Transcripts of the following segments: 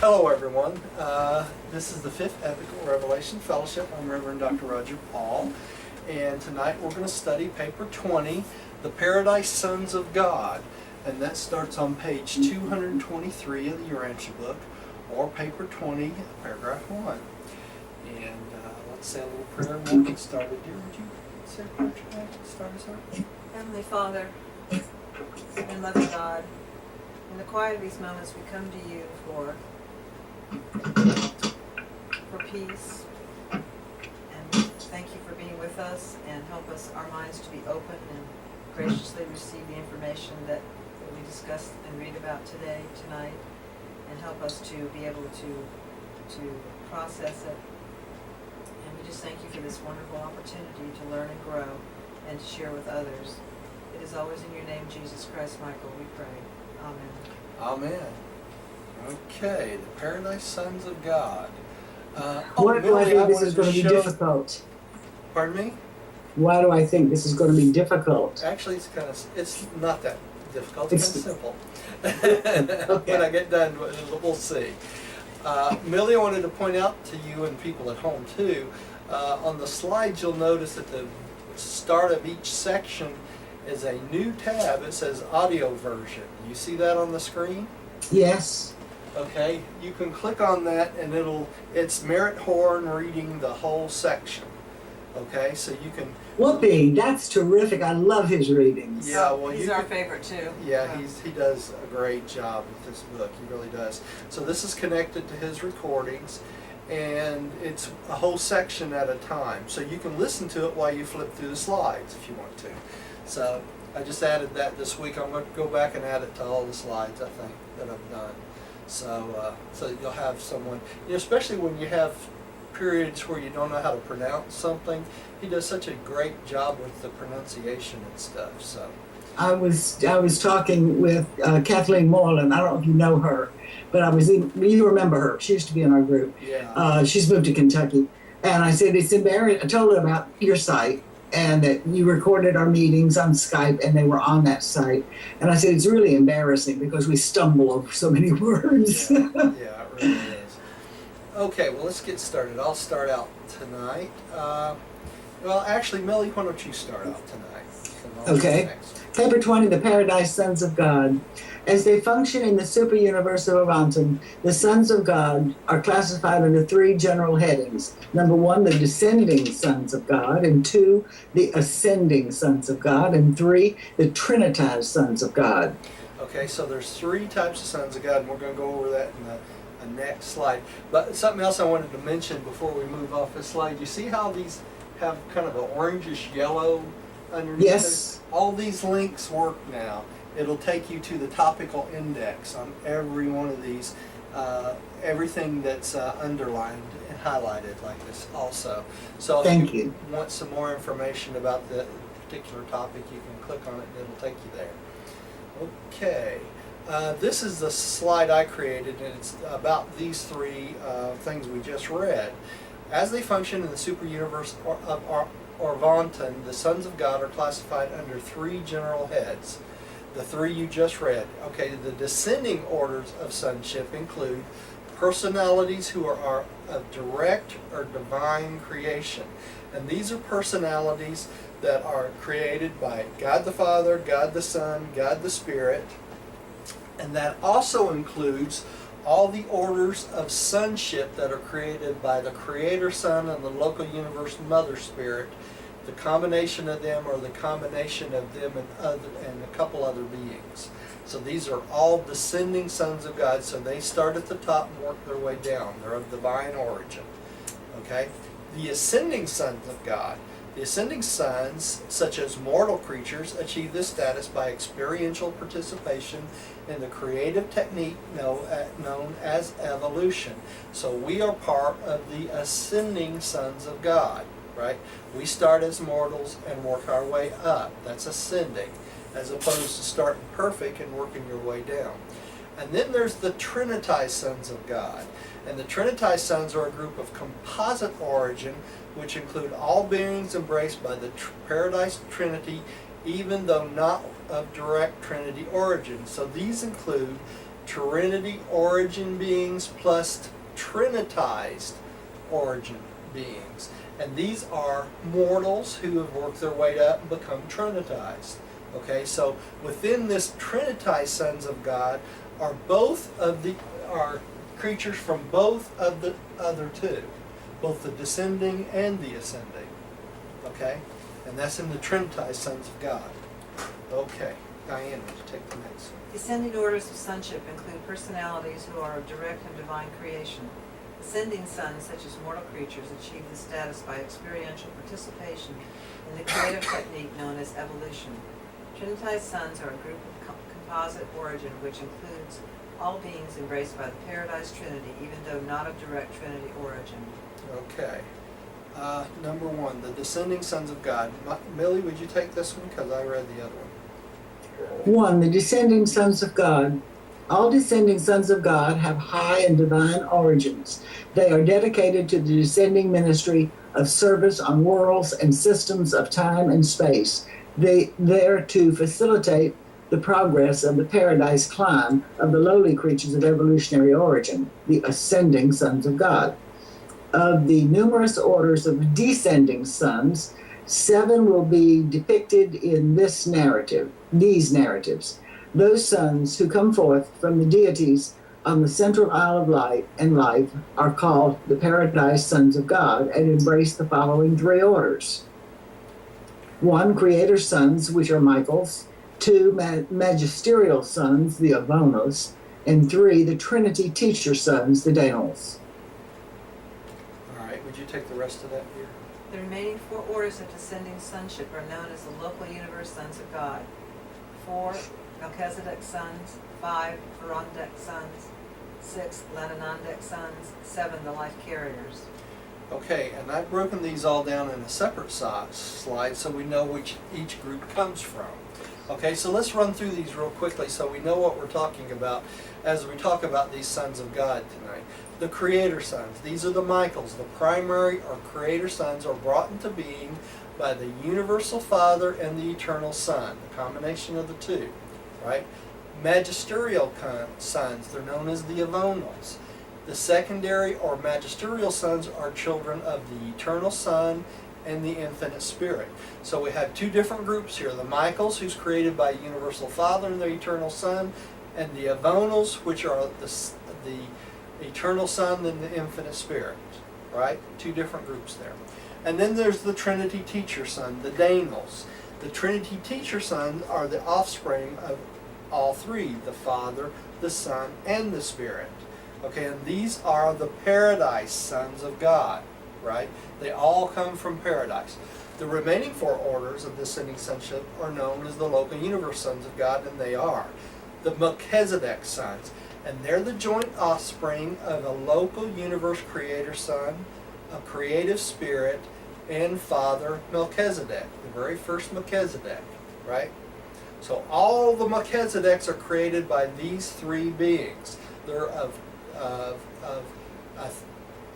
Hello, everyone. This is the 5th Ethical Revelation Fellowship. I'm Reverend Dr. Roger Paul, and tonight we're going to study paper 20, The Paradise Sons of God, and that starts on page 223 of the Urantia book, or paper 20, paragraph 1. And let's say a little prayer and we'll get started. Dear, would you say a prayer tonight to start us out? Heavenly Father and loving God, in the quiet of these moments we come to you for peace, and thank you for being with us and help us, our minds to be open and graciously receive the information that we discussed and read about tonight, and help us to be able to process it. And we just thank you for this wonderful opportunity to learn and grow and to share with others. It is always in your name, Jesus Christ, Michael, we pray. Amen. Amen. Okay, the Paradise Sons of God. Why do I Millie, think this wanted is going to be difficult? Pardon me? Why do I think this is going to be difficult? Actually, it's not that difficult. It's kind of simple. Okay. When I get done, we'll see. Millie, I wanted to point out to you and people at home too, on the slides you'll notice at the start of each section is a new tab. It says audio version. You see that on the screen? Yes. Okay, you can click on that and it's Merritt Horn reading the whole section. Okay, so you can... Whoopee, that's terrific. I love his readings. Yeah, well, he's our favorite too. Yeah, he does a great job with this book. He really does. So this is connected to his recordings, and it's a whole section at a time. So you can listen to it while you flip through the slides if you want to. So I just added that this week. I'm going to go back and add it to all the slides, I think, that I've done. So so you'll have someone, especially when you have periods where you don't know how to pronounce something. He does such a great job with the pronunciation and stuff. So I was talking with Kathleen Moreland. I don't know if you know her, but you remember her. She used to be in our group. yeah. She's moved to Kentucky. And I said, it's embarrassing. I told her about your site and that you recorded our meetings on Skype and they were on that site. And I said, it's really embarrassing because we stumble over so many words. Yeah, yeah, it really is. Okay, well, let's get started. I'll start out tonight. Well, actually, Millie, why don't you start out tonight? Okay. Paper 20, The Paradise Sons of God. As they function in the superuniverse of Urantia, the sons of God are classified under 3 general headings. Number 1, the descending sons of God, and 2, the ascending sons of God, and 3, the trinitized sons of God. Okay, so there's 3 types of sons of God, and we're going to go over that in the next slide. But something else I wanted to mention before we move off this slide, you see how these have kind of an orangish yellow underneath? Yes. All these links work now. It'll take you to the topical index on every one of these, everything that's underlined and highlighted like this also. So if you want some more information about the particular topic, you can click on it and it'll take you there. Okay, this is the slide I created, and it's about these 3 things we just read. As they function in the super universe of Urantia, the sons of God are classified under 3 general heads. The 3 you just read. Okay, the descending orders of sonship include personalities who are of direct or divine creation. And these are personalities that are created by God the Father, God the Son, God the Spirit. And that also includes all the orders of sonship that are created by the Creator Son and the local universe Mother Spirit. The combination of them, or the combination of them and a couple other beings. So these are all descending sons of God. So they start at the top and work their way down. They're of divine origin. Okay? The ascending sons of God. The ascending sons, such as mortal creatures, achieve this status by experiential participation in the creative technique known as evolution. So we are part of the ascending sons of God. Right? We start as mortals and work our way up. That's ascending, as opposed to starting perfect and working your way down. And then there's the trinitized sons of God. And the trinitized sons are a group of composite origin, which include all beings embraced by the Paradise Trinity, even though not of direct Trinity origin. So these include Trinity origin beings plus Trinitized origin beings. And these are mortals who have worked their way up and become Trinitized. Okay, so within this Trinitized sons of God are are creatures from both of the other two, both the descending and the ascending. Okay, and that's in the Trinitized sons of God. Okay, Diane, would you take the next one? Descending orders of sonship include personalities who are of direct and divine creation. Ascending sons, such as mortal creatures, achieve this status by experiential participation in the creative technique known as evolution. Trinitized sons are a group of composite origin which includes all beings embraced by the Paradise Trinity, even though not of direct Trinity origin. Okay. Number one, the descending sons of God. Millie, would you take this one? Because I read the other one. 1. The descending sons of God. All descending sons of God have high and divine origins. They are dedicated to the descending ministry of service on worlds and systems of time and space. They there to facilitate the progress of the paradise climb of the lowly creatures of evolutionary origin, the ascending sons of God. Of the numerous orders of descending sons, 7 will be depicted in these narratives. Those sons who come forth from the deities on the central Isle of Light and Life are called the Paradise Sons of God and embrace the following 3 orders. 1. Creator sons, which are Michael's. 2. Magisterial sons, the Avonos. And 3. The Trinity teacher sons, the Danos. All right, would you take the rest of that here? The remaining 4 orders of descending sonship are known as the local universe sons of God. 4. Melchizedek sons. 5. Verondek sons. 6. Lananandek sons. 7. The life carriers. Okay, and I've broken these all down in a separate slide so we know which each group comes from. Okay, so let's run through these real quickly so we know what we're talking about as we talk about these sons of God tonight. The creator sons, these are the Michaels. The primary or creator sons are brought into being by the universal Father and the eternal Son, the combination of the two, right? Magisterial sons, they're known as the Avonals. The secondary or magisterial sons are children of the eternal Son and the infinite Spirit. So we have 2 different groups here. The Michaels, who's created by universal Father and the eternal Son, and the Avonals, which are the eternal Son and the infinite Spirit. Right? 2 different groups there. And then there's the Trinity teacher son, the Danos. The Trinity teacher sons are the offspring of all 3, the Father, the Son, and the Spirit. Okay, and these are the Paradise sons of God, right? They all come from paradise. The remaining 4 orders of descending sonship are known as the local universe sons of God, and they are the Melchizedek sons, and they're the joint offspring of a local universe creator son, a creative spirit, and Father Melchizedek, the very first Melchizedek, right? So all the Melchizedeks are created by these 3 beings. They're of a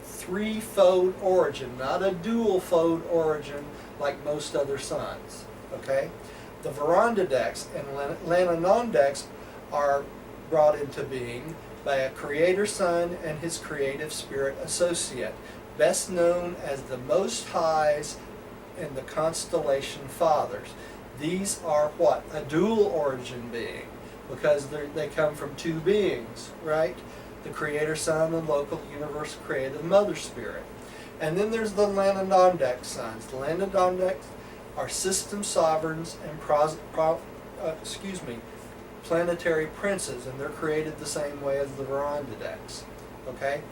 3-fold origin, not a dual-fold origin like most other sons. Okay? The Verondadeks and Lananandeks are brought into being by a creator son and his creative spirit associate, best known as the Most Highs and the constellation fathers. These are what? A dual origin being, because they come from 2 beings, right? The creator son and local universe creative mother spirit. And then there's the Lananandek sons. The Lananandeks are system sovereigns and planetary princes, and they're created the same way as the Verondadeks. Okay?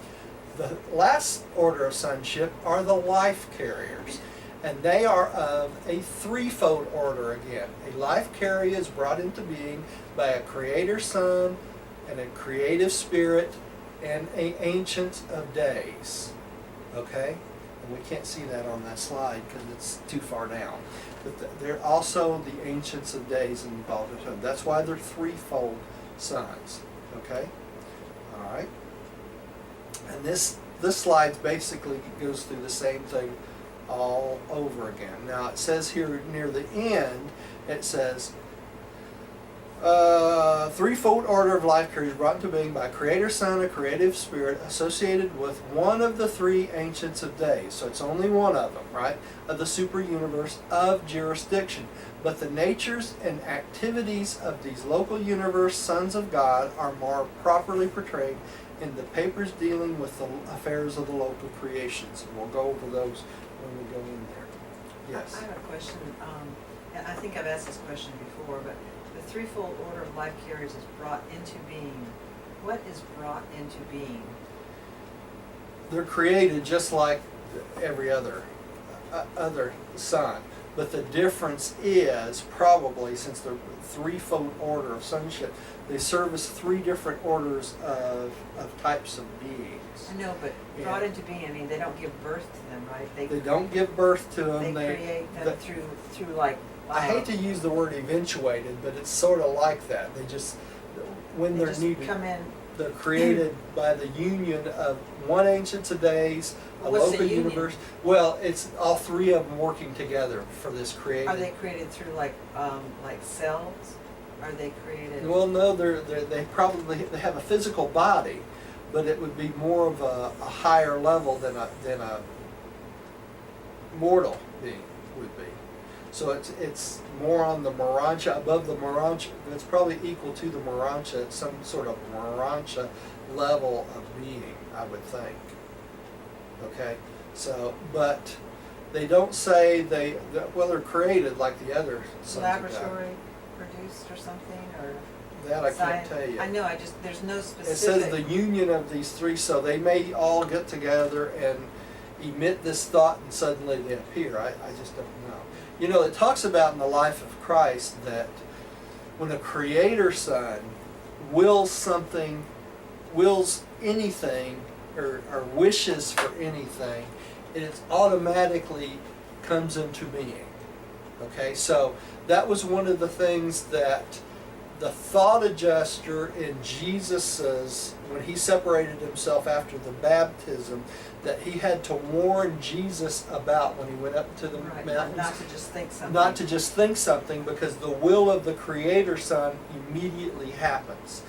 The last order of sonship are the life carriers, and they are of a 3-fold order again. A life carrier is brought into being by a creator son and a creative spirit and an ancient of days. Okay? And we can't see that on that slide because it's too far down. But they're also the ancients of days involved with them. That's why they're 3-fold sons. Okay? All right? And this slide basically goes through the same thing all over again. Now it says here near the end, it says, Threefold order of life carriers brought into being by a creator son, a creative spirit, associated with one of the three ancients of days. So it's only one of them, right? Of the super universe of jurisdiction. But the natures and activities of these local universe sons of God are more properly portrayed in the papers dealing with the affairs of the local creations. And we'll go over those when we go in there. Yes. I have a question, and I think I've asked this question before, but the threefold order of life carriers is brought into being. What is brought into being? They're created just like every other son, but the difference is probably, since the threefold order of sonship, they service three different orders of types of beings. I know, but brought into being, I mean, they don't give birth to them, right? They don't give birth to them. They create them through like. I hate to use the word eventuated, but it's sort of like that. They just, when they're just needed, come in. they're created by the union of one ancient of days, a What's the local union? universe. Well, it's all three of them working together for this created. Are they created through like cells? Are they created? Well, no, they probably they have a physical body, but it would be more of a higher level than a mortal being would be. So it's more on the Urantia, above the Urantia. It's probably equal to the Urantia, some sort of Urantia level of being, I would think. Okay, so but they don't say they're created like the other sons of God. Laboratory produced or something, or That I science? can't tell you. I know. There's no It specific. says the union of these three, so they may all get together and emit this thought and suddenly they appear. I just don't know. You know, it talks about in the life of Christ that when a creator son wills anything or wishes for anything, it automatically comes into being. Okay, so that was one of the things that the thought adjuster in Jesus's, when he separated himself after the baptism, that he had to warn Jesus about when he went up to the mountains. Not to just think something. Not to just think something, because the will of the Creator Son immediately happens.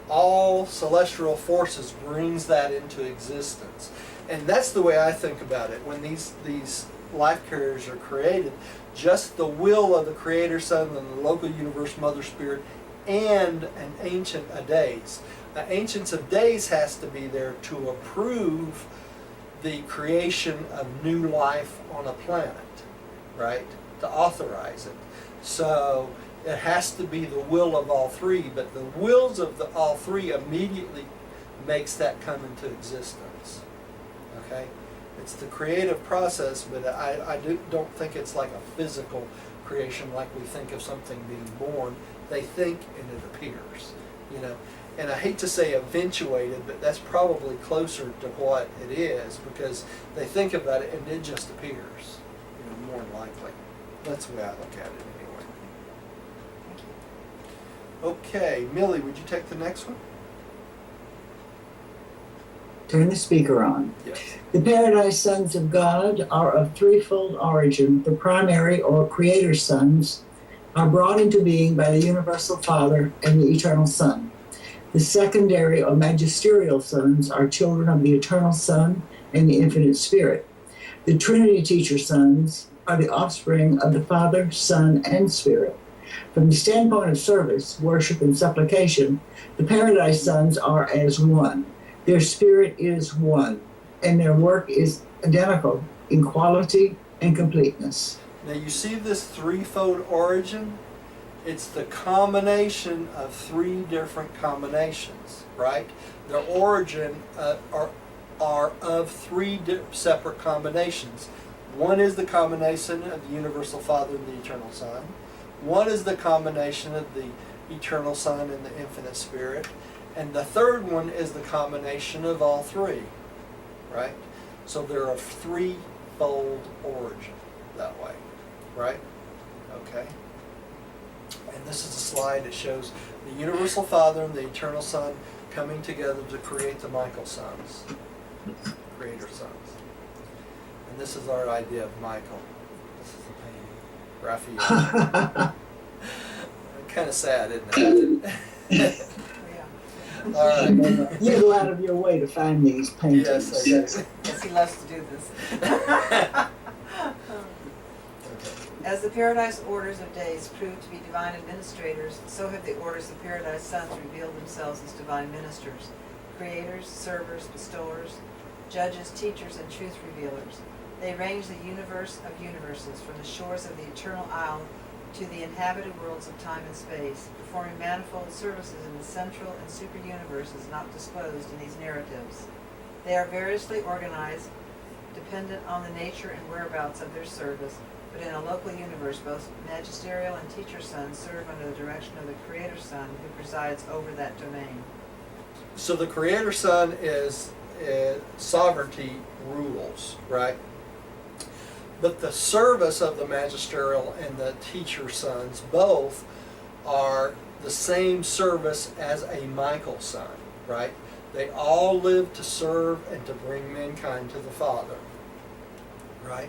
All celestial forces brings that into existence. And that's the way I think about it. When these life carriers are created, just the will of the Creator Son and the local universe Mother Spirit and an Ancient of Days. The Ancients of Days has to be there to approve the creation of new life on a planet, right? To authorize it. So it has to be the will of all three, but the wills of all three immediately makes that come into existence. Okay? It's the creative process, but I don't think it's like a physical creation like we think of something being born. They think and it appears, you know. And I hate to say eventuated, but that's probably closer to what it is, because they think about it and it just appears, you know, more than likely. That's the way I look at it anyway. Thank you. Okay, Millie, would you take the next one? Turn the speaker on. Yes. The Paradise Sons of God are of threefold origin. The primary or creator sons are brought into being by the universal Father and the eternal Son. The secondary or magisterial sons are children of the eternal Son and the infinite Spirit. The Trinity teacher sons are the offspring of the Father, Son, and Spirit. From the standpoint of service, worship, and supplication, the Paradise Sons are as one. Their spirit is one, and their work is identical in quality and completeness. Now you see this threefold origin? It's the combination of three different combinations, right? Their origin are of three separate combinations. One is the combination of the universal Father and the eternal Son. One is the combination of the eternal Son and the infinite Spirit. And the third one is the combination of all three, right? So they're of threefold origin that way, right? Okay. And this is a slide that shows the universal Father and the eternal Son coming together to create the Michael sons, creator sons. And this is our idea of Michael. This is the painting, Raphael. Kind of sad, isn't it? Yeah. All right. You go out of your way to find these paintings. Yes, I do. Yes, he loves to do this. As the Paradise Orders of Days proved to be divine administrators, so have the Orders of Paradise Sons revealed themselves as divine ministers, creators, servers, bestowers, judges, teachers, and truth revealers. They range the universe of universes, from the shores of the eternal isle to the inhabited worlds of time and space, performing manifold services in the central and super universes not disclosed in these narratives. They are variously organized, dependent on the nature and whereabouts of their service, but in a local universe, both magisterial and teacher sons serve under the direction of the Creator Son, who presides over that domain. So the Creator Son is sovereignty rules, right? But the service of the magisterial and the teacher sons both are the same service as a Michael son, right? They all live to serve and to bring mankind to the Father, right?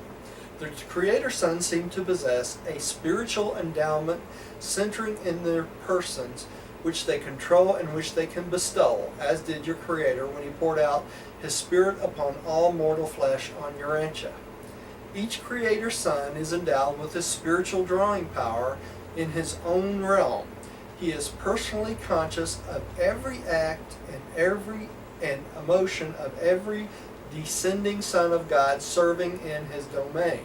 The Creator Sons seem to possess a spiritual endowment centering in their persons, which they control and which they can bestow, as did your Creator when He poured out His Spirit upon all mortal flesh on Urantia. Each Creator Son is endowed with a spiritual drawing power in his own realm. He is personally conscious of every act and emotion of every descending Son of God serving in His domain.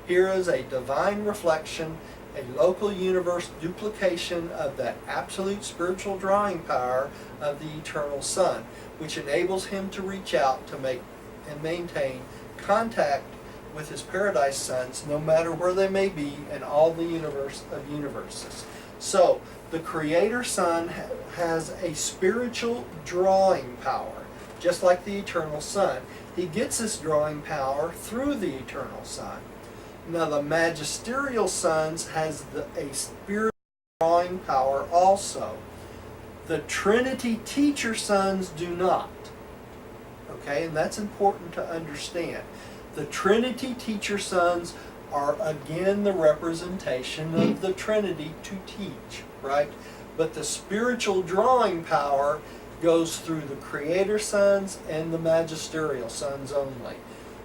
Here is a divine reflection, a local universe duplication of that absolute spiritual drawing power of the eternal Son, which enables Him to reach out to make and maintain contact with His Paradise Sons, no matter where they may be in all the universe of universes. So, the Creator Son has a spiritual drawing power, just like the Eternal Son. He gets his drawing power through the Eternal Son. Now, the Magisterial Sons has a spiritual drawing power also. The Trinity Teacher Sons do not. Okay, and that's important to understand. The Trinity Teacher Sons are again the representation of the Trinity to teach, right? But the spiritual drawing power goes through the Creator Sons and the Magisterial Sons only.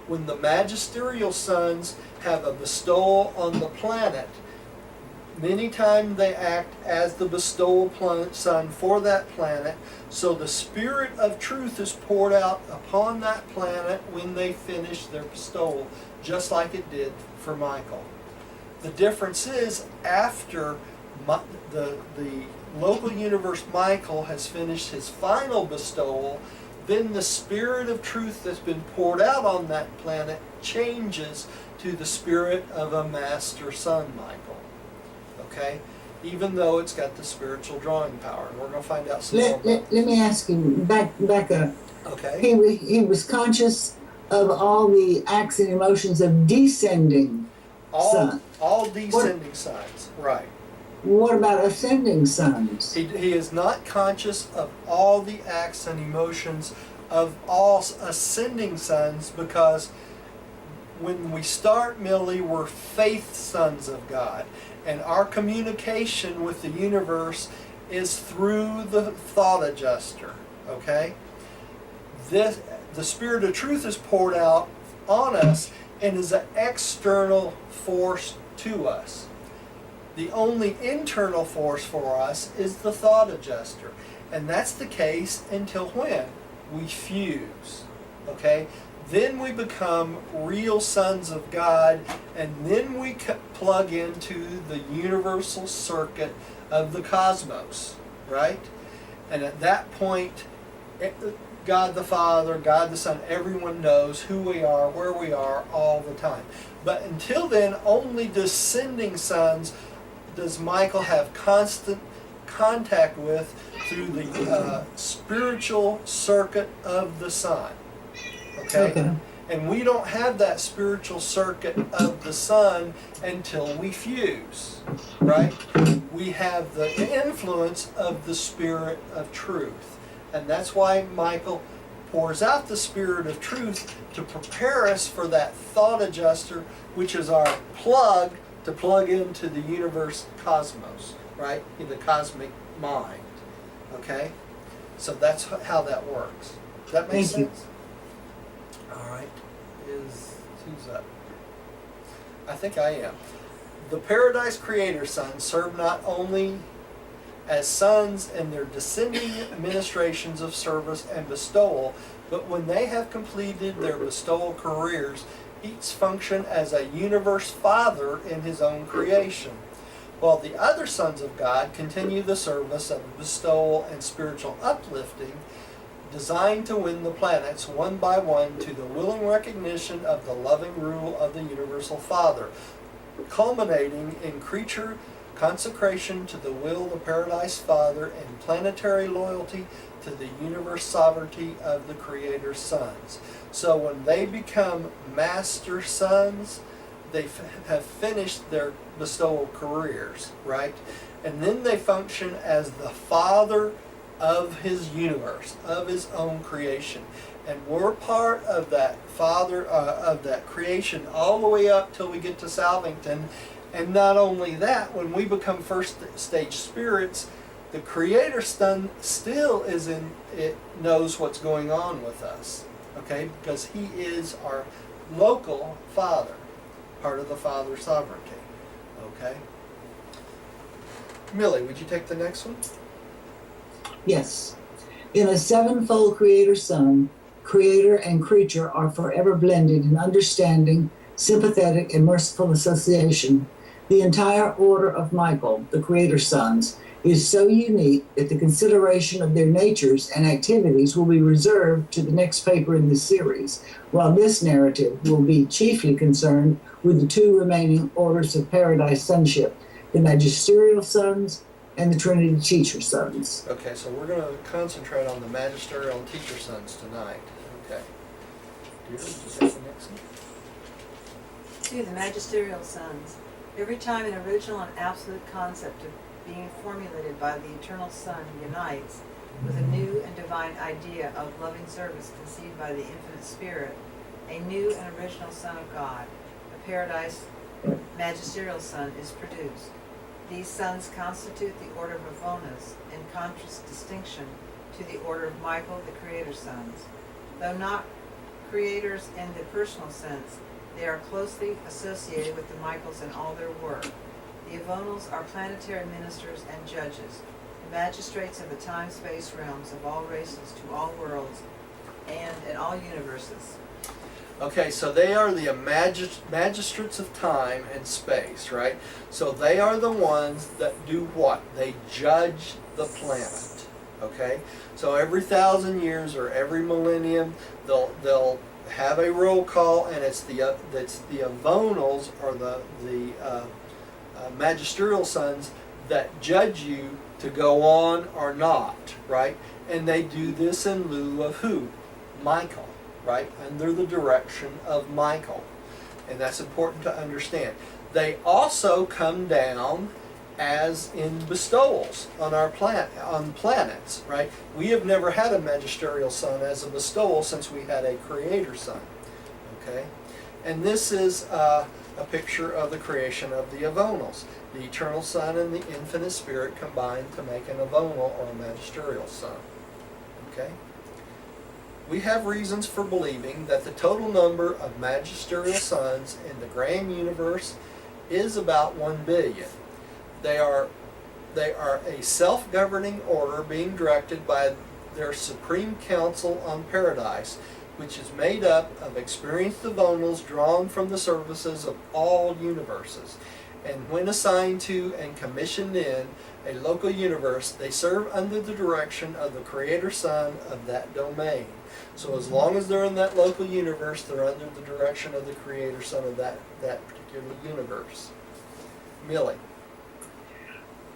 When the Magisterial Sons have a bestowal on the planet, many times they act as the bestowal son for that planet, so the Spirit of Truth is poured out upon that planet when they finish their bestowal, just like it did for Michael. The difference is, after the local universe Michael has finished his final bestowal, then the Spirit of Truth that's been poured out on that planet changes to the spirit of a Master Son Michael. Okay? Even though it's got the spiritual drawing power. And we're going to find out some more. Let me ask you, back up. Okay. He was conscious of all the acts and emotions of descending sons. All descending sons, right. What about ascending sons? He is not conscious of all the acts and emotions of all ascending sons, because when we start, Millie, we're faith sons of God. And our communication with the universe is through the thought adjuster, okay? The Spirit of Truth is poured out on us and is an external force to us. The only internal force for us is the thought adjuster. And that's the case until when? We fuse, okay? Then we become real sons of God, and then we plug into the universal circuit of the cosmos, right? And at that point, God the Father, God the Son, everyone knows who we are, where we are all the time. But until then, only descending sons does Michael have constant contact with through the spiritual circuit of the Son. Okay? And we don't have that spiritual circuit of the Son until we fuse, right? We have the influence of the Spirit of Truth. And that's why Michael pours out the Spirit of Truth to prepare us for that thought adjuster, which is our plug to plug into the universe cosmos, right? In the cosmic mind. Okay? So that's how that works. Does that make Thank you. sense? All right. Who's up? I think I am. The Paradise Creator Sons serve not only as sons in their descending ministrations of service and bestowal, but when they have completed their bestowal careers, each function as a universe father in his own creation, while the other sons of God continue the service of bestowal and spiritual uplifting, designed to win the planets one by one to the willing recognition of the loving rule of the Universal Father, culminating in creature consecration to the will of the Paradise Father and planetary loyalty to the universe sovereignty of the Creator's sons. So when they become master sons, they have finished their bestowal careers, right? And then they function as the father of his universe, of his own creation. And we're part of that father, of that creation all the way up till we get to Salvington. And not only that, when we become first stage spirits, the Creator Son still is in it, knows what's going on with us, okay? Because he is our local father, part of the Father's sovereignty, okay? Millie, would you take the next one? Yes. In a sevenfold Creator Son, Creator and creature are forever blended in understanding, sympathetic, and merciful association. The entire order of Michael, the Creator Sons, is so unique that the consideration of their natures and activities will be reserved to the next paper in this series, while this narrative will be chiefly concerned with the two remaining orders of Paradise Sonship, the Magisterial Sons and the Trinity Teacher Sons. Okay, so we're going to concentrate on the Magisterial and Teacher Sons tonight. Okay. Dear, would you take the next one? To the Magisterial Sons. Every time an original and absolute concept of being formulated by the Eternal Son unites with a new and divine idea of loving service conceived by the Infinite Spirit, a new and original Son of God, a Paradise Magisterial Son, is produced. These sons constitute the order of Avonas, in contradistinction to the order of Michael, the Creator Sons. Though not creators in the personal sense, they are closely associated with the Michaels in all their work. The Avonals are planetary ministers and judges, the magistrates of the time-space realms of all races to all worlds and in all universes. Okay, so they are the magistrates of time and space, right? So they are the ones that do what? They judge the planet, okay? So every 1,000 years or every millennium, they'll have a roll call, and it's the Avonals or the Magisterial Sons that judge you to go on or not, right? And they do this in lieu of who? Michael, right? Under the direction of Michael. And that's important to understand. They also come down as in bestowals on our on planets, right? We have never had a Magisterial Son as a bestowal since we had a Creator Son, okay? And this is a picture of the creation of the Avonals. The Eternal Son and the Infinite Spirit combined to make an Avonal or a Magisterial Son, okay? We have reasons for believing that the total number of Magisterial Sons in the Graham universe is about 1 billion. They are a self-governing order being directed by their Supreme Council on Paradise, which is made up of experienced Avonals drawn from the services of all universes. And when assigned to and commissioned in a local universe, they serve under the direction of the Creator Son of that domain. So as long as they're in that local universe, they're under the direction of the Creator Son of that particular universe. Millie.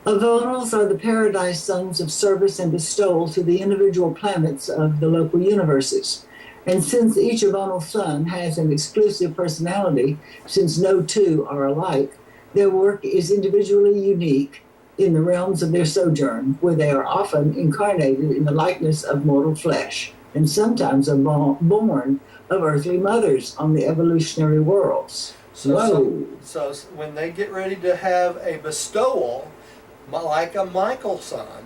Avonals are the Paradise Sons of service and bestowal to the individual planets of the local universes. And since each Avonal Son has an exclusive personality, since no two are alike, their work is individually unique in the realms of their sojourn, where they are often incarnated in the likeness of mortal flesh, and sometimes are born of earthly mothers on the evolutionary worlds. So when they get ready to have a bestowal, like a Michael son,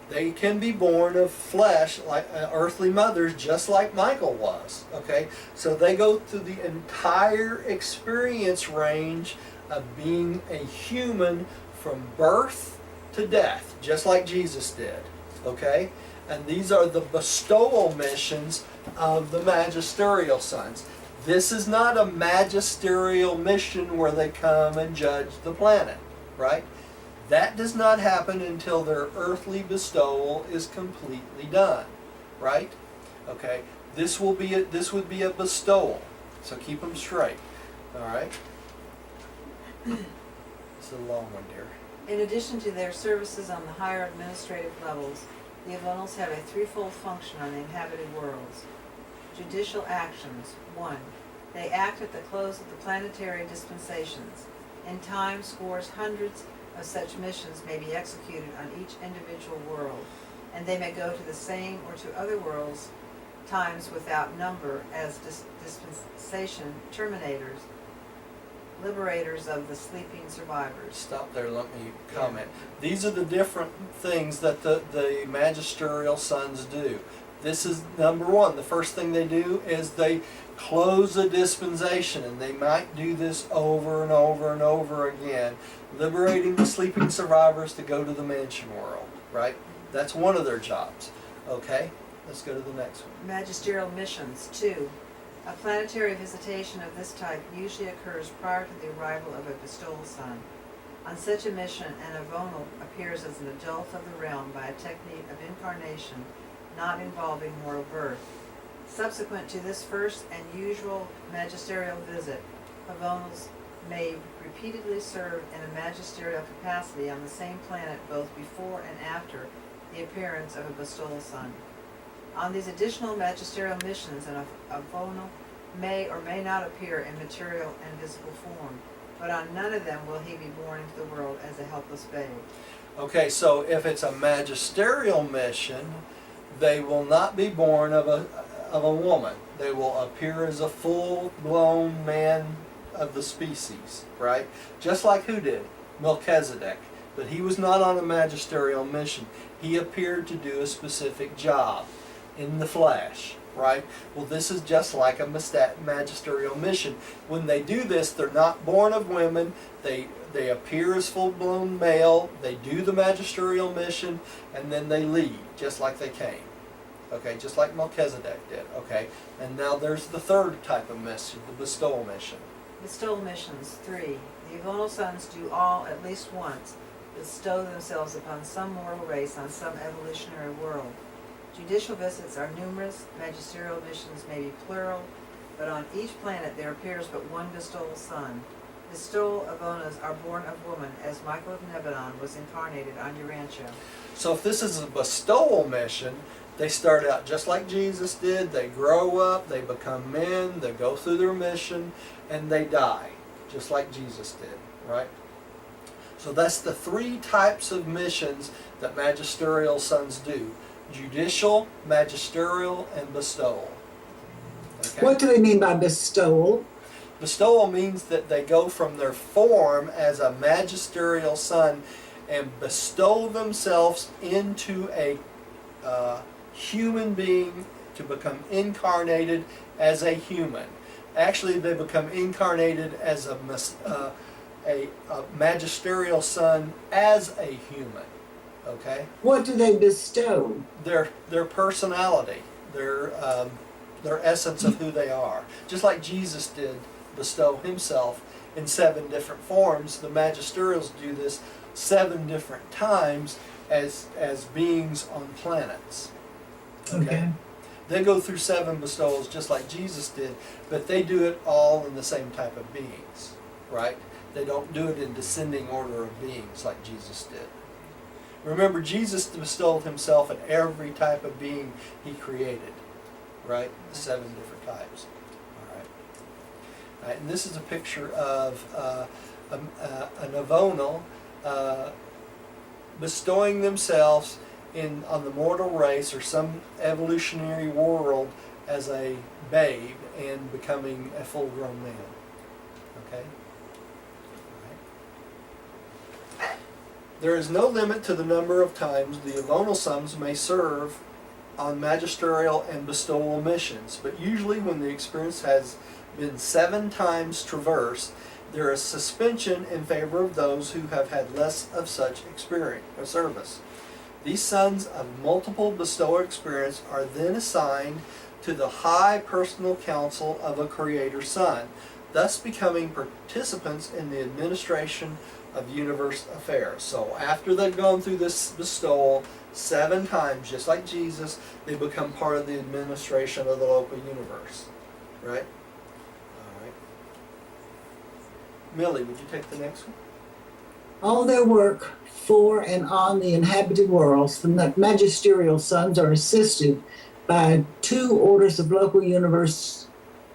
they can be born of flesh, like earthly mothers, just like Michael was. Okay, so they go through the entire experience range of being a human from birth to death, just like Jesus did. Okay, and these are the bestowal missions of the magisterial sons. This is not a magisterial mission where they come and judge the planet, right? That does not happen until their earthly bestowal is completely done, right? Okay, this would be a bestowal, so keep them straight, all right? It's a long one, dear. In addition to their services on the higher administrative levels, the Avonals have a threefold function on the inhabited worlds. Judicial actions. 1. They act at the close of the planetary dispensations. In time, scores, hundreds of such missions may be executed on each individual world, and they may go to the same or to other worlds times without number as dispensation terminators, liberators of the sleeping survivors. Stop there, let me comment. These are the different things that the magisterial sons do. This is number one. The first thing they do is they close a dispensation, and they might do this over and over and over again, liberating the sleeping survivors to go to the mansion world, right? That's one of their jobs. Okay, let's go to the next one. Magisterial missions. 2. A planetary visitation of this type usually occurs prior to the arrival of a bestowal son. On such a mission, an Avonal appears as an adult of the realm by a technique of incarnation not involving mortal birth. Subsequent to this first and usual magisterial visit, Avonals may repeatedly serve in a magisterial capacity on the same planet both before and after the appearance of a bestowal son. On these additional magisterial missions, an Avonal may or may not appear in material and visible form, but on none of them will he be born into the world as a helpless babe. Okay, so if it's a magisterial mission, they will not be born of a woman. They will appear as a full-blown man of the species, right? Just like who did? Melchizedek. But he was not on a magisterial mission. He appeared to do a specific job in the flesh, right? Well, this is just like a magisterial mission. When they do this, they're not born of women. They appear as full-blown male. They do the magisterial mission, and then they leave, just like they came. Okay, just like Melchizedek did. Okay, and now there's the third type of mission, the bestowal mission. Bestowal missions. 3. The Avonal sons do all, at least once, bestow themselves upon some mortal race on some evolutionary world. Judicial visits are numerous, magisterial missions may be plural, but on each planet there appears but one bestowal son. Bestowal Avonas are born of woman, as Michael of Nebadon was incarnated on Urantia. So if this is a bestowal mission, they start out just like Jesus did. They grow up, they become men, they go through their mission, and they die, just like Jesus did, right? So that's the three types of missions that magisterial sons do: judicial, magisterial, and bestowal. Okay? What do they mean by bestowal? Bestowal means that they go from their form as a magisterial son and bestow themselves into a human being to become incarnated as a human. Actually, they become incarnated as a magisterial son as a human. Okay? What do they bestow? Their personality, their essence of who they are. Just like Jesus did bestow himself in 7 different forms, the magisterials do this 7 different times as beings on planets. Okay. They go through 7 bestowals just like Jesus did, but they do it all in the same type of beings, right? They don't do it in descending order of beings like Jesus did. Remember, Jesus bestowed himself in every type of being he created, right? The 7 different types. All right. All right, and this is a picture of an Avonal bestowing themselves on the mortal race or some evolutionary world as a babe and becoming a full-grown man. Okay? All right. There is no limit to the number of times the avonal sons may serve on magisterial and bestowal missions, but usually when the experience has been 7 times traversed, there is suspension in favor of those who have had less of such experience or service. These sons of multiple bestower experience are then assigned to the high personal council of a creator son, thus becoming participants in the administration of universe affairs. So after they've gone through this bestowal 7 times, just like Jesus, they become part of the administration of the local universe. Right? All right. Millie, would you take the next one? All their work for and on the inhabited worlds, the magisterial sons are assisted by 2 orders of local universe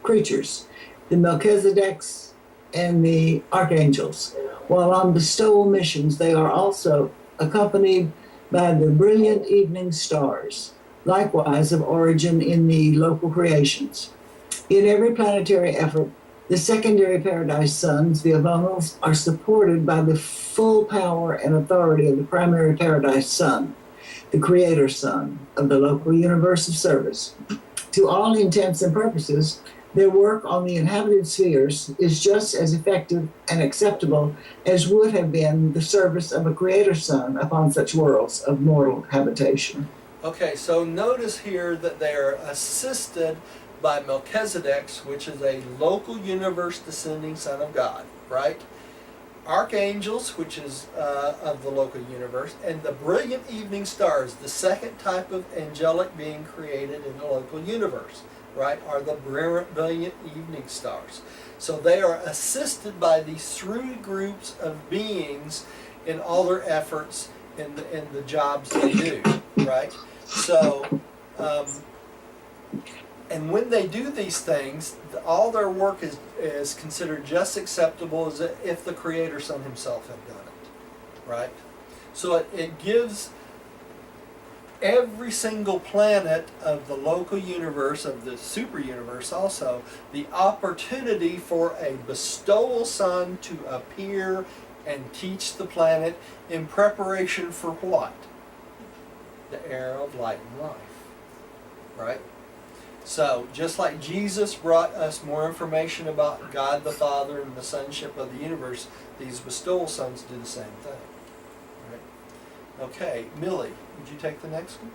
creatures, the Melchizedeks and the archangels. While on bestowal missions, they are also accompanied by the brilliant evening stars, likewise of origin in the local creations. In every planetary effort, the secondary paradise sons, the avonals, are supported by the full power and authority of the primary paradise son, the creator son of the local universe of service. To all intents and purposes, their work on the inhabited spheres is just as effective and acceptable as would have been the service of a creator son upon such worlds of mortal habitation. Okay, so notice here that they are assisted by Melchizedek, which is a local universe descending son of God, right? Archangels, which is of the local universe, and the brilliant evening stars, the second type of angelic being created in the local universe, right, are the brilliant evening stars. So they are assisted by these 3 groups of beings in all their efforts in the jobs they do, right? So, and when they do these things, all their work is considered just acceptable as if the Creator Son himself had done it, right? So it gives every single planet of the local universe, of the super universe also, the opportunity for a bestowal son to appear and teach the planet in preparation for what? The era of light and life, right? So, just like Jesus brought us more information about God the Father and the sonship of the universe, these bestowal sons do the same thing. Right? Okay, Millie, would you take the next one?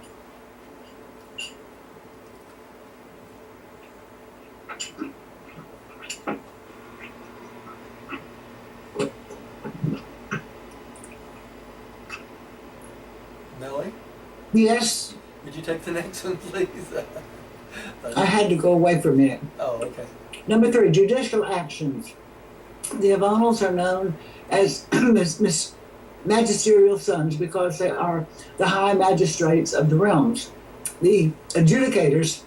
Millie? Yes, Would you take the next one, please? I had to go away for a minute. Oh, okay. Number 3, judicial actions. The avonals are known as magisterial sons because they are the high magistrates of the realms. The adjudicators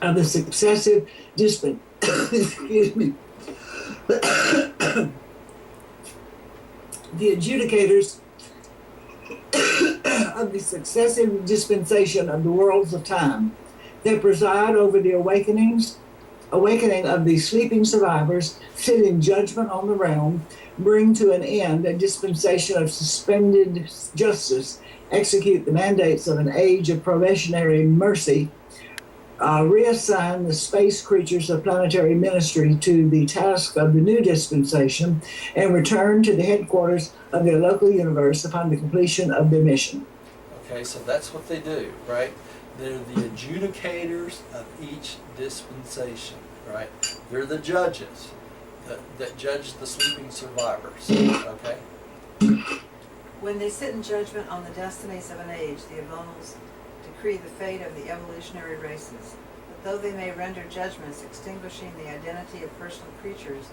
of the successive excuse me. The adjudicators of the successive dispensation of the worlds of time. They preside over the awakening of the sleeping survivors, sit in judgment on the realm, bring to an end a dispensation of suspended justice, execute the mandates of an age of probationary mercy, reassign the space creatures of planetary ministry to the task of the new dispensation, and return to the headquarters of their local universe upon the completion of their mission. Okay, so that's what they do, right? They're the adjudicators of each dispensation, right? They're the judges that judge the sleeping survivors, okay? When they sit in judgment on the destinies of an age, the avonals decree the fate of the evolutionary races. But though they may render judgments extinguishing the identity of personal creatures,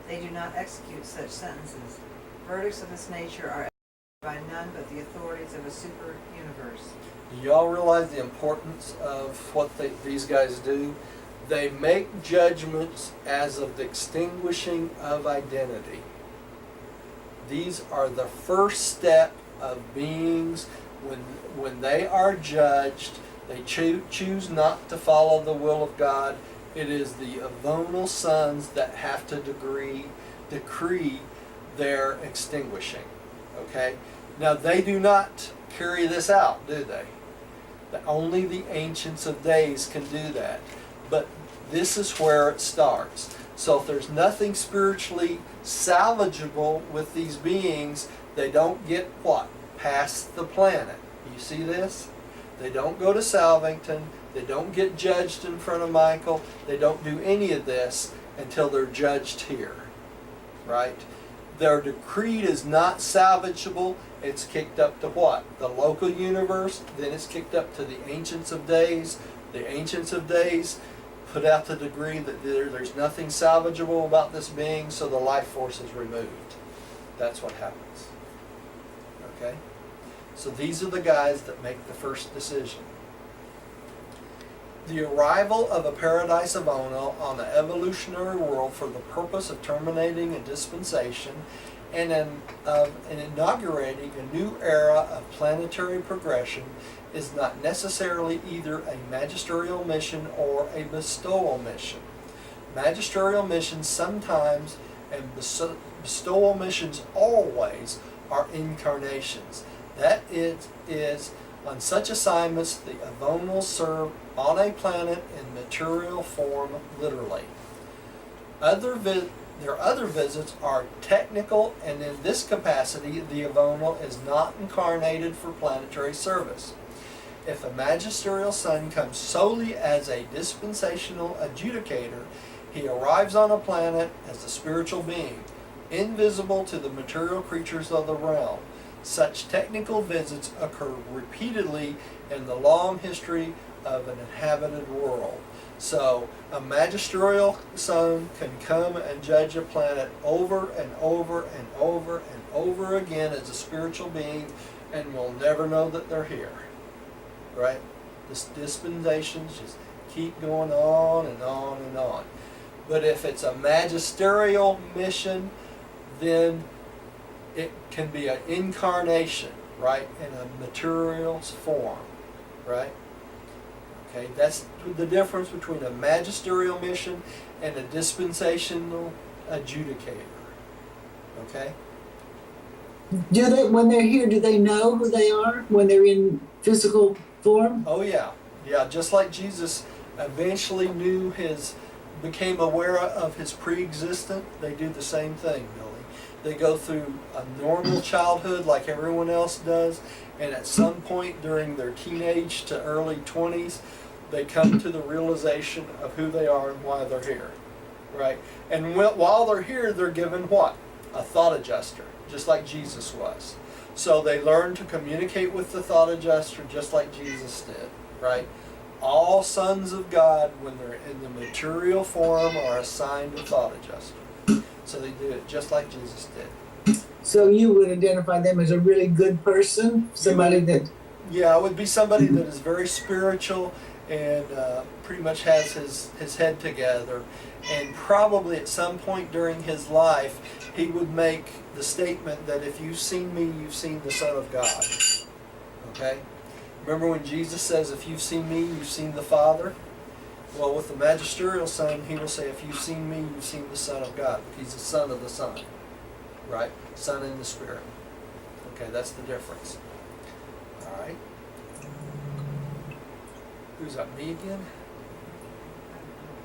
they do not execute such sentences. Verdicts of this nature are by none but the authorities of a super universe. Do y'all realize the importance of what these guys do? They make judgments as of the extinguishing of identity. These are the first step of beings when they are judged. They choose not to follow the will of God. It is the avonal sons that have to decree their extinguishing. Okay? Now, they do not carry this out, do they? Only the Ancients of Days can do that. But this is where it starts. So if there's nothing spiritually salvageable with these beings, they don't get what? Past the planet. You see this? They don't go to Salvington. They don't get judged in front of Michael. They don't do any of this until they're judged here. Right? Their decree is not salvageable. It's kicked up to what? The local universe. Then it's kicked up to the Ancients of Days. The Ancients of Days put out the decree that there's nothing salvageable about this being, so the life force is removed. That's what happens. Okay? So these are the guys that make the first decision. The arrival of a paradise of Ono on the evolutionary world for the purpose of terminating a dispensation and inaugurating a new era of planetary progression is not necessarily either a magisterial mission or a bestowal mission. Magisterial missions sometimes and bestowal missions always are incarnations. That is, on such assignments, the Avonals serve on a planet in material form, literally. Their other visits are technical, and in this capacity, the Avonal is not incarnated for planetary service. If a magisterial son comes solely as a dispensational adjudicator, he arrives on a planet as a spiritual being, invisible to the material creatures of the realm. Such technical visits occur repeatedly in the long history of an inhabited world. So a magisterial son can come and judge a planet over and over and over and over again as a spiritual being, and we'll never know that they're here. Right? This dispensations just keep going on and on and on. But if it's a magisterial mission, then it can be an incarnation, right, in a material's form, right? Okay, that's the difference between a magisterial mission and a dispensational adjudicator. Okay? Do they, when they're here, do they know who they are when they're in physical form? Oh yeah, yeah. Just like Jesus eventually became aware of his pre-existent, they do the same thing, Billy. They go through a normal childhood like everyone else does, and at some point during their teenage to early 20s, they come to the realization of who they are and why they're here, right? And while they're here, they're given what? A thought adjuster, just like Jesus was. So they learn to communicate with the thought adjuster just like Jesus did, right? All sons of God, when they're in the material form, are assigned a thought adjuster. So they do it just like Jesus did. So you would identify them as a really good person? Somebody that... Yeah, it would be somebody that is very spiritual and pretty much has his head together. And probably at some point during his life, he would make the statement that if you've seen me, you've seen the Son of God. Okay? Remember when Jesus says, if you've seen me, you've seen the Father? Well, with the magisterial son, he will say, if you've seen me, you've seen the Son of God. He's the Son of the Son. Right? Son in the Spirit. Okay, that's the difference. All right. Who's up? Me again?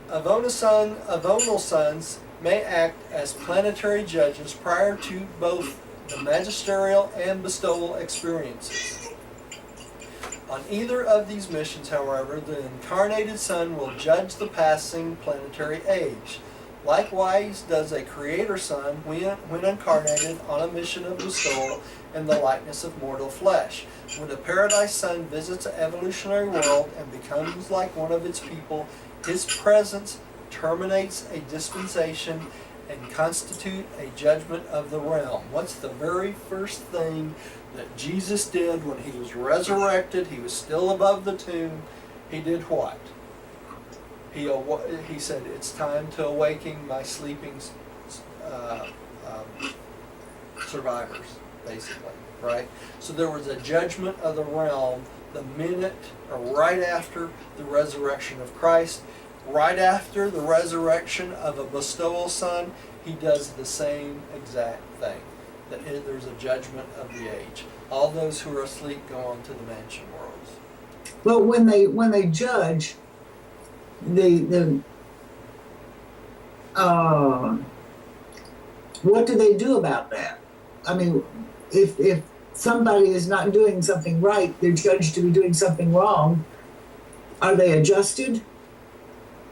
Avonal sons may act as planetary judges prior to both the magisterial and bestowal experiences. On either of these missions, however, the incarnated son will judge the passing planetary age. Likewise does a creator son when incarnated on a mission of bestowal in the likeness of mortal flesh. When the paradise son visits an evolutionary world and becomes like one of its people, his presence terminates a dispensation and constitute a judgment of the realm. What's the very first thing that Jesus did when he was resurrected? He was still above the tomb. He did what? He said, it's time to awaken my sleeping survivors, basically, right? So there was a judgment of the realm the minute or right after the resurrection of Christ. Right after the resurrection of a bestowal son, he does the same exact thing. that there's a judgment of the age. All those who are asleep go on to the mansion worlds. Well, when they judge the what do they do about that? I mean, if somebody is not doing something right, they're judged to be doing something wrong. Are they adjusted?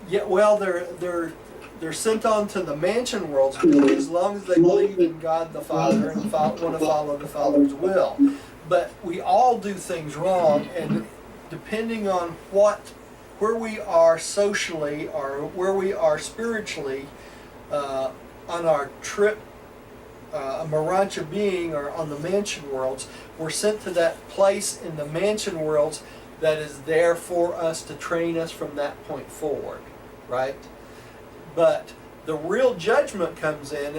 Yeah, well, they're sent on to the mansion worlds as long as they believe in God the Father and want to follow the Father's will. But we all do things wrong, and depending on where we are socially or where we are spiritually on our trip, a Urantia being or on the mansion worlds, we're sent to that place in the mansion worlds that is there for us to train us from that point forward, right? But the real judgment comes in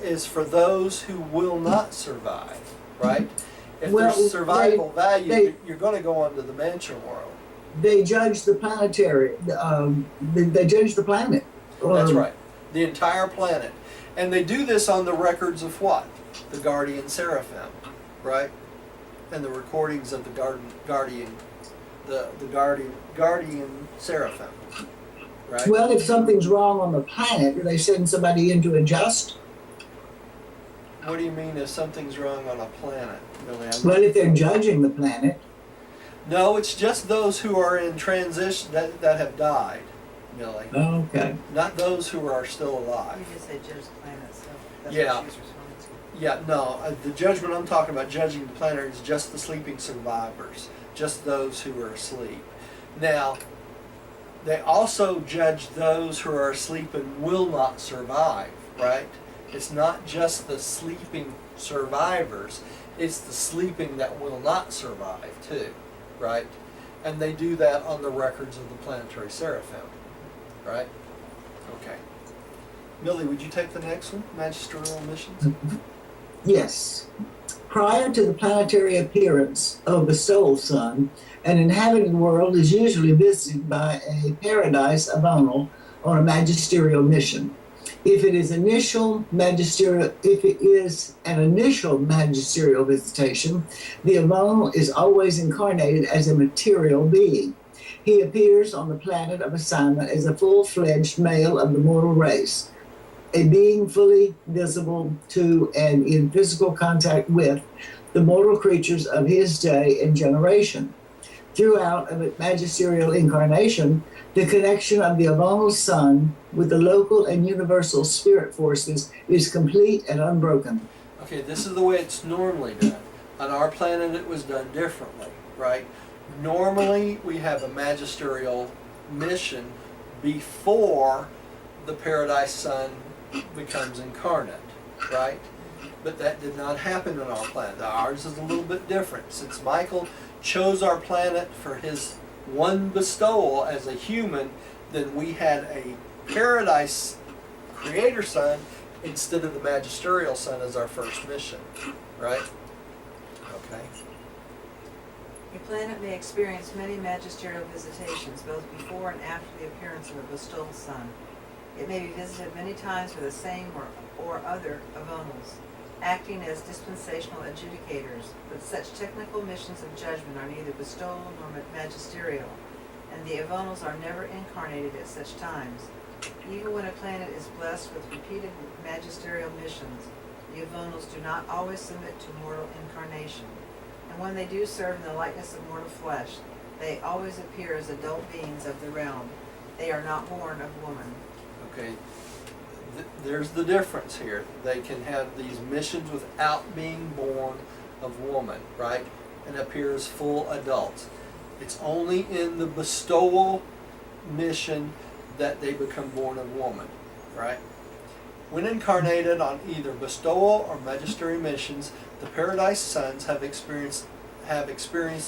is for those who will not survive, right? If there's survival value, you're going to go on to the mansion world. They judge the planetary. They judge the planet. That's right, the entire planet, and they do this on the records of what? The guardian seraphim, right? And the recordings of the guardian seraphim. Right. Well, if something's wrong on the planet, do they send somebody in to adjust? What do you mean if something's wrong on a planet, Billy? Well, if they're judging the planet. No, it's just those who are in transition that have died, Billy. Oh, okay. Not those who are still alive. You just said judge the planet, so that's Yeah. what she's responding to. Yeah, no, the judgment I'm talking about, judging the planet, is just the sleeping survivors, just those who are asleep. Now, they also judge those who are asleep and will not survive, right? It's not just the sleeping survivors, it's the sleeping that will not survive too, right? And they do that on the records of the planetary seraphim, right? Okay. Millie, would you take the next one? Magisterial missions? Yes. Prior to the planetary appearance of the soul sun, an inhabited world is usually visited by a paradise avonal on a magisterial mission. If it is an initial magisterial visitation, the avonal is always incarnated as a material being. He appears on the planet of assignment as a full-fledged male of the mortal race, a being fully visible to and in physical contact with the mortal creatures of his day and generation. Throughout a magisterial incarnation, the connection of the avonal sun with the local and universal spirit forces is complete and unbroken. Okay, this is the way it's normally done. On our planet, it was done differently, right? Normally, we have a magisterial mission before the paradise sun becomes incarnate, right? But that did not happen on our planet. Ours is a little bit different. Since Michael chose our planet for his one bestowal as a human, then we had a paradise creator sun instead of the magisterial sun as our first mission, right? Okay. A planet may experience many magisterial visitations, both before and after the appearance of a bestowal sun. It may be visited many times by the same or other avonals, acting as dispensational adjudicators, but such technical missions of judgment are neither bestowal nor magisterial, and the avonals are never incarnated at such times. Even when a planet is blessed with repeated magisterial missions, the avonals do not always submit to mortal incarnation, and when they do serve in the likeness of mortal flesh, they always appear as adult beings of the realm. They are not born of woman. Okay. There's the difference here. They can have these missions without being born of woman, right? And appear as full adults. It's only in the bestowal mission that they become born of woman, right? When incarnated on either bestowal or magisterial missions, the paradise sons have experienced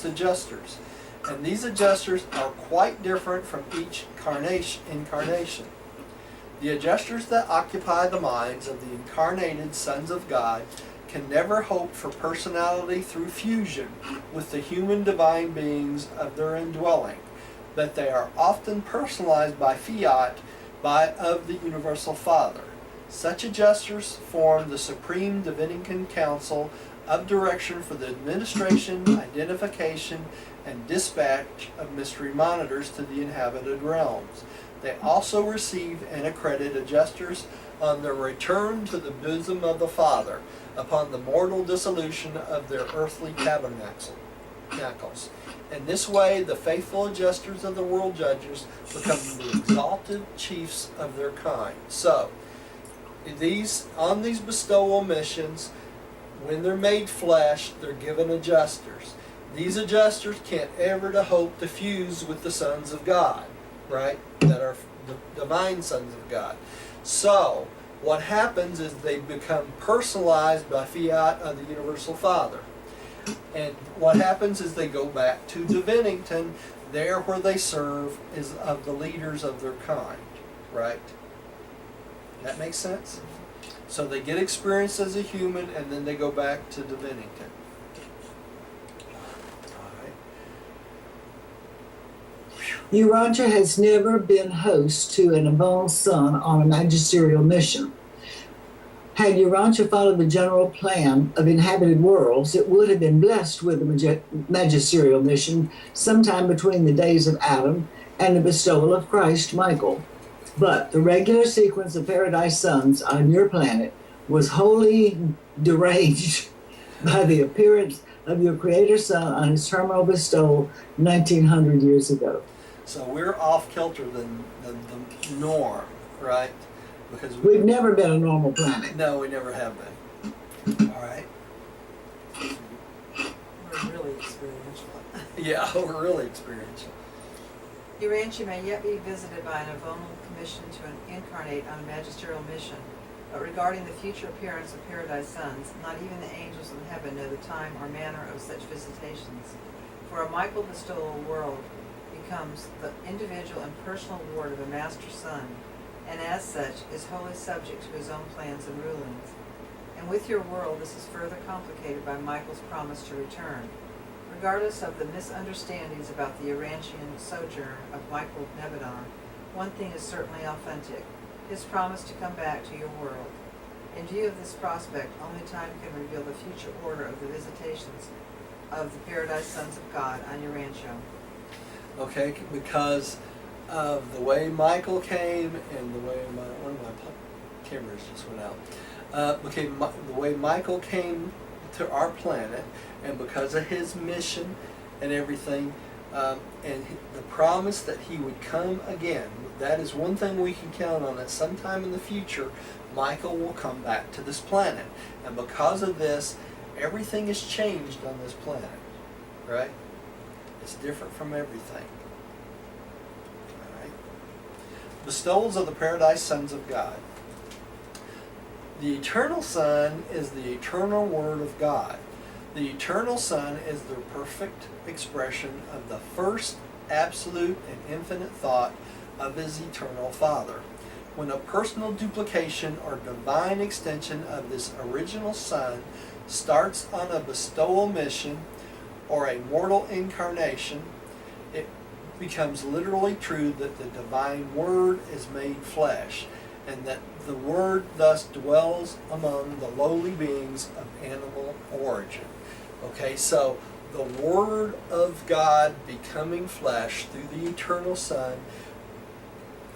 adjusters. And these adjusters are quite different from each incarnation. The adjusters that occupy the minds of the incarnated sons of God can never hope for personality through fusion with the human divine beings of their indwelling, but they are often personalized by fiat of the Universal Father. Such adjusters form the Supreme Dominican Council of Direction for the administration, identification, and dispatch of mystery monitors to the inhabited realms. They also receive and accredit adjusters on their return to the bosom of the Father upon the mortal dissolution of their earthly tabernacles. In this way, the faithful adjusters of the world judges become the exalted chiefs of their kind. So, on these bestowal missions, when they're made flesh, they're given adjusters. These adjusters can't ever to hope to fuse with the sons of God, right? That are the divine sons of God. So, what happens is they become personalized by fiat of the Universal Father. And what happens is they go back to Divinington, there where they serve is of the leaders of their kind, right? That makes sense? So they get experience as a human, and then they go back to Divinington. Urantia has never been host to an evolved son on a magisterial mission. Had Urantia followed the general plan of inhabited worlds, it would have been blessed with a magisterial mission sometime between the days of Adam and the bestowal of Christ Michael. But the regular sequence of Paradise Sons on your planet was wholly deranged by the appearance of your Creator Son on his terminal bestowal 1900 years ago. So we're off kilter than the norm, right? Because we've never been a normal planet. No, we never have been. All right. We're really experiential. Yeah, we're really experiential. Urantia may yet be visited by an Avonal commission to incarnate on a magisterial mission, but regarding the future appearance of Paradise Sons, not even the angels in heaven know the time or manner of such visitations. For a Michael bestowal world becomes the individual and personal ward of a master son, and as such is wholly subject to his own plans and rulings. And with your world this is further complicated by Michael's promise to return. Regardless of the misunderstandings about the Urantian sojourn of Michael Nebadon, one thing is certainly authentic: his promise to come back to your world. In view of this prospect, only time can reveal the future order of the visitations of the Paradise Sons of God on Urantia. Okay, because of the way Michael came and the way one of my cameras just went out. The way Michael came to our planet, and because of his mission and everything, and the promise that he would come again, that is one thing we can count on, that sometime in the future Michael will come back to this planet. And because of this, everything has changed on this planet, right? It's different from everything. All right. Bestowals of the Paradise Sons of God. The Eternal Son is the eternal Word of God. The Eternal Son is the perfect expression of the first absolute and infinite thought of his eternal Father. When a personal duplication or divine extension of this original Son starts on a bestowal mission or a mortal incarnation, it becomes literally true that the divine Word is made flesh, and that the Word thus dwells among the lowly beings of animal origin. Okay, so the Word of God becoming flesh through the Eternal Son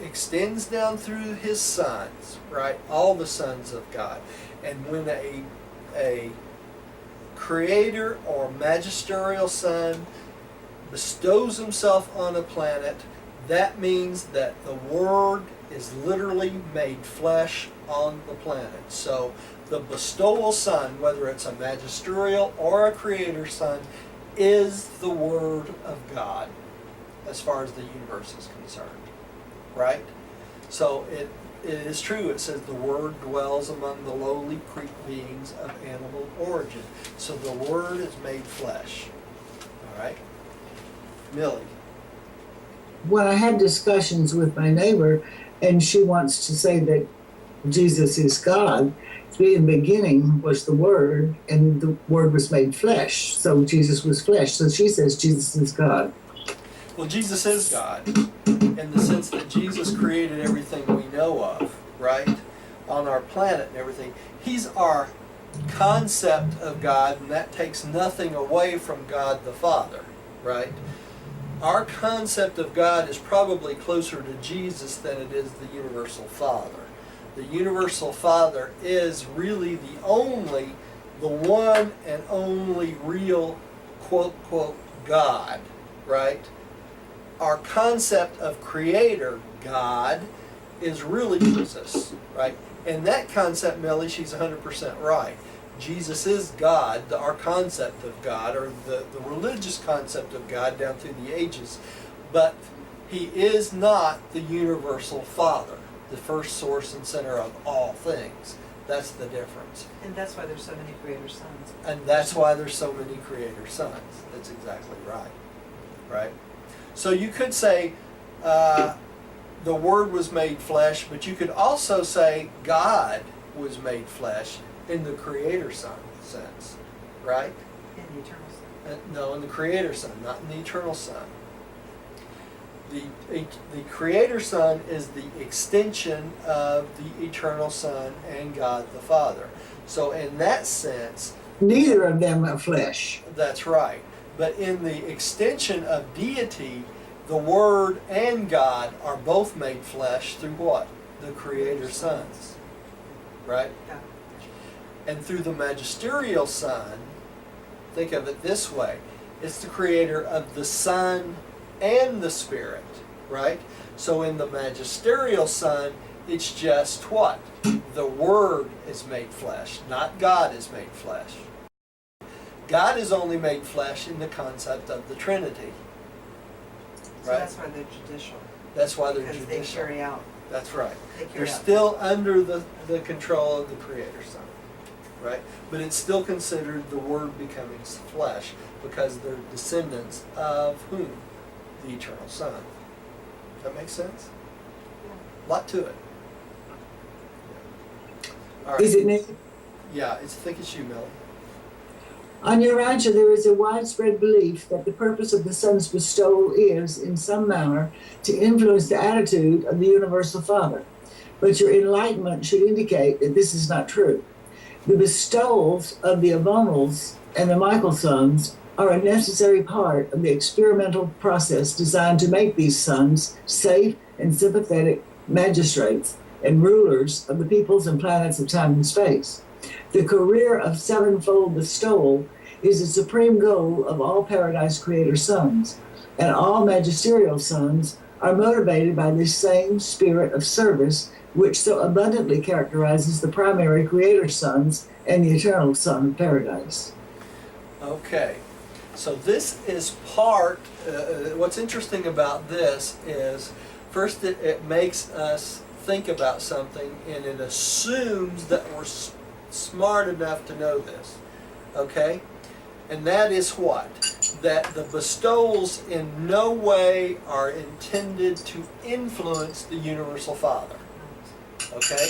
extends down through his sons, right? All the sons of God. And when a creator or magisterial son bestows himself on a planet, that means that the Word is literally made flesh on the planet. So the bestowal son, whether it's a magisterial or a creator son, is the Word of God as far as the universe is concerned. Right? So it is true. It says the Word dwells among the lowly creep beings of animal origin. So the Word is made flesh. All right? Millie. When I had discussions with my neighbor, and she wants to say that Jesus is God, in the beginning was the Word, and the Word was made flesh. So Jesus was flesh. So she says Jesus is God. Well, Jesus is God in the sense that Jesus created everything we know of, right? on our planet and everything. He's our concept of God, and that takes nothing away from God the Father, right? Our concept of God is probably closer to Jesus than it is the universal Father. The universal Father is really the one and only real, quote, quote, God, right? Our concept of Creator, God, is really Jesus, right? And that concept, Millie, she's 100% right. Jesus is God, our concept of God, or the religious concept of God down through the ages. But he is not the universal Father, the first source and center of all things. That's the difference. And that's why there's so many creator sons. And that's why there's so many creator sons. That's exactly right. Right? So you could say the Word was made flesh, but you could also say God was made flesh in the creator son sense. Right? In the eternal son. No, in the creator son, not in the eternal son. The creator son is the extension of the eternal son and God the Father. So in that sense, neither of them are flesh. that's right. But in the extension of deity, the Word and God are both made flesh through what? The creator sons. Right? Yeah. And through the magisterial Son, think of it this way, it's the creator of the Son and the Spirit, right? So in the magisterial Son, it's just what? The Word is made flesh, not God is made flesh. God is only made flesh in the concept of the Trinity. So Right? that's why they're judicial. That's why they're Because judicial. they carry out. That's right. They carry They're out. still under the control of the Creator Son, right? But it's still considered the Word becoming flesh because they're descendants of whom? The Eternal Son. That makes sense? A lot to it. All right. Is it me? Yeah, I think it's you, Melanie. On Urantia, there is a widespread belief that the purpose of the Son's bestowal is, in some manner, to influence the attitude of the Universal Father. But your enlightenment should indicate that this is not true. The bestowals of the Avonals and the Michael sons are a necessary part of the experimental process designed to make these sons safe and sympathetic magistrates and rulers of the peoples and planets of time and space. The career of sevenfold bestowal is the supreme goal of all Paradise Creator sons, and all magisterial sons are motivated by this same spirit of service which so abundantly characterizes the primary Creator sons and the eternal Son of Paradise. Okay. So this is part, what's interesting about this is, first it makes us think about something, and it assumes that we're smart enough to know this, okay? And that is what? That the bestowals in no way are intended to influence the Universal Father, okay?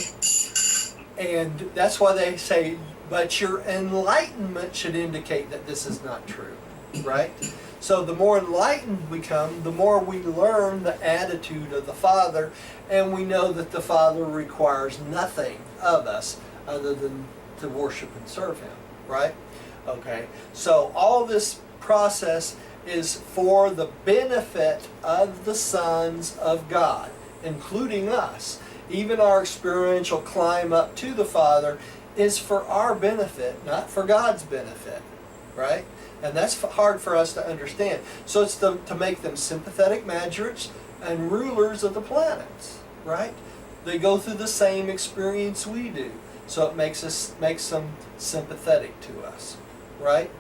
And that's why they say, but your enlightenment should indicate that this is not true, right? So the more enlightened we become, the more we learn the attitude of the Father, and we know that the Father requires nothing of us other than to worship and serve Him, right? Okay, so all this process is for the benefit of the sons of God, including us. Even our experiential climb up to the Father is for our benefit, not for God's benefit, right? And that's hard for us to understand. So it's to make them sympathetic magistrates and rulers of the planets, right? They go through the same experience we do. So it makes them sympathetic to us, right?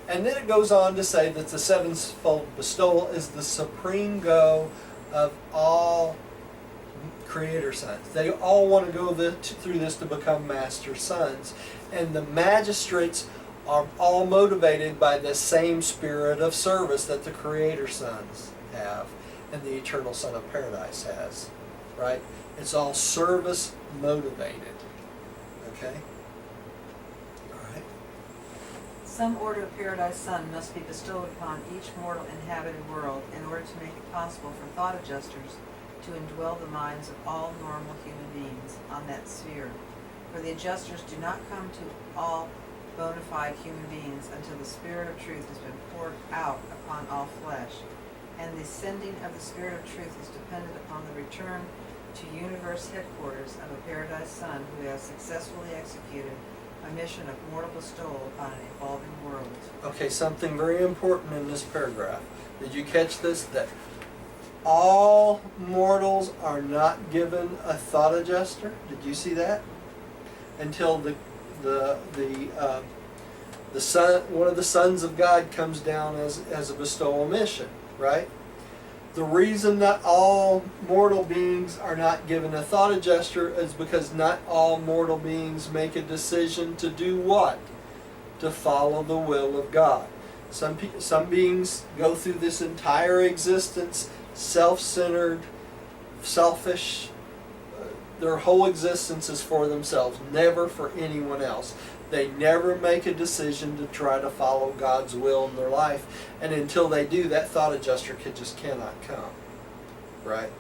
And then it goes on to say that the sevenfold bestowal is the supreme goal of all Creator sons. They all want to go through this to become master sons. And the magistrates are all motivated by the same spirit of service that the Creator sons have and the Eternal Son of Paradise has, right? It's all service motivated. Okay? All right. Some order of Paradise Son must be bestowed upon each mortal inhabited world in order to make it possible for thought adjusters to indwell the minds of all normal human beings on that sphere. For the adjusters do not come to all bona fide human beings until the Spirit of truth has been poured out upon all flesh. And the sending of the Spirit of truth is dependent upon the return to universe headquarters of a paradise son who has successfully executed a mission of mortal bestowal upon an evolving world. Okay, something very important in this paragraph. Did you catch this? That all mortals are not given a thought adjuster. Did you see that? Until the son, one of the sons of God, comes down as a bestowal mission, right? The reason that all mortal beings are not given a thought adjuster is because not all mortal beings make a decision to do what? To follow the will of God. Some beings go through this entire existence self-centered, selfish. Their whole existence is for themselves, never for anyone else. They never make a decision to try to follow God's will in their life, and until they do, that thought adjuster just cannot come, right?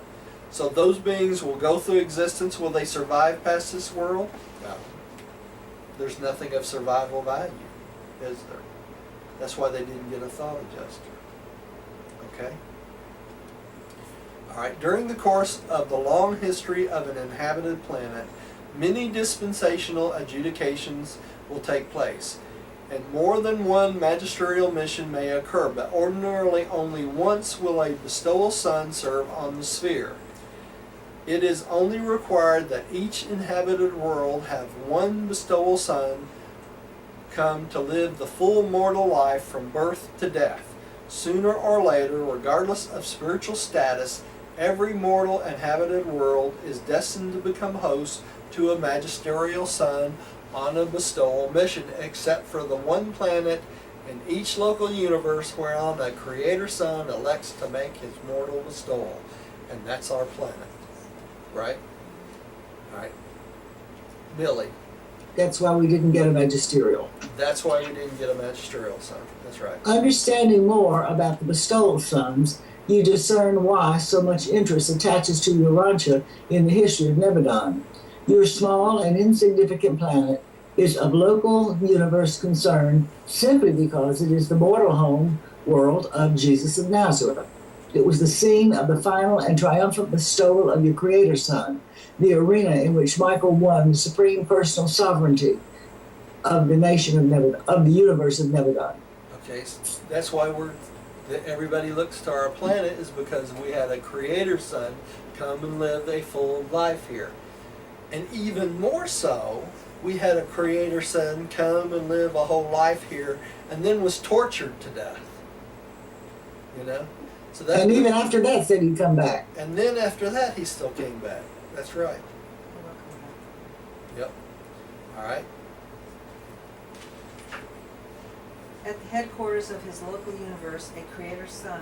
So those beings will go through existence. Will they survive past this world? No. There's nothing of survival value, is there? That's why they didn't get a thought adjuster. Okay? All right. During the course of the long history of an inhabited planet, many dispensational adjudications will take place, and more than one magisterial mission may occur, but ordinarily only once will a bestowal son serve on the sphere. It is only required that each inhabited world have one bestowal son come to live the full mortal life from birth to death. Sooner or later, regardless of spiritual status, every mortal inhabited world is destined to become host to a magisterial son on a bestowal mission, except for the one planet in each local universe whereon a creator son elects to make his mortal bestowal. And that's our planet. Right? Alright. Billy. That's why we didn't get a magisterial. That's why we didn't get a magisterial son. That's right. Understanding more about the bestowal sons, you discern why so much interest attaches to Urantia in the history of Nebadon. Your small and insignificant planet is of local universe concern simply because it is the mortal home world of Jesus of Nazareth. It was the scene of the final and triumphant bestowal of your Creator Son, the arena in which Michael won the supreme personal sovereignty of the nation of Nebadon, of the universe of Nebadon. Okay, so that's why everybody looks to our planet, is because we had a Creator Son come and live a full life here. And even more so, we had a Creator Son come and live a whole life here and then was tortured to death. You know? So that, and even after that said he'd come back. And then after that he still came back. That's right. Yep. Alright. At the headquarters of his local universe, a creator son.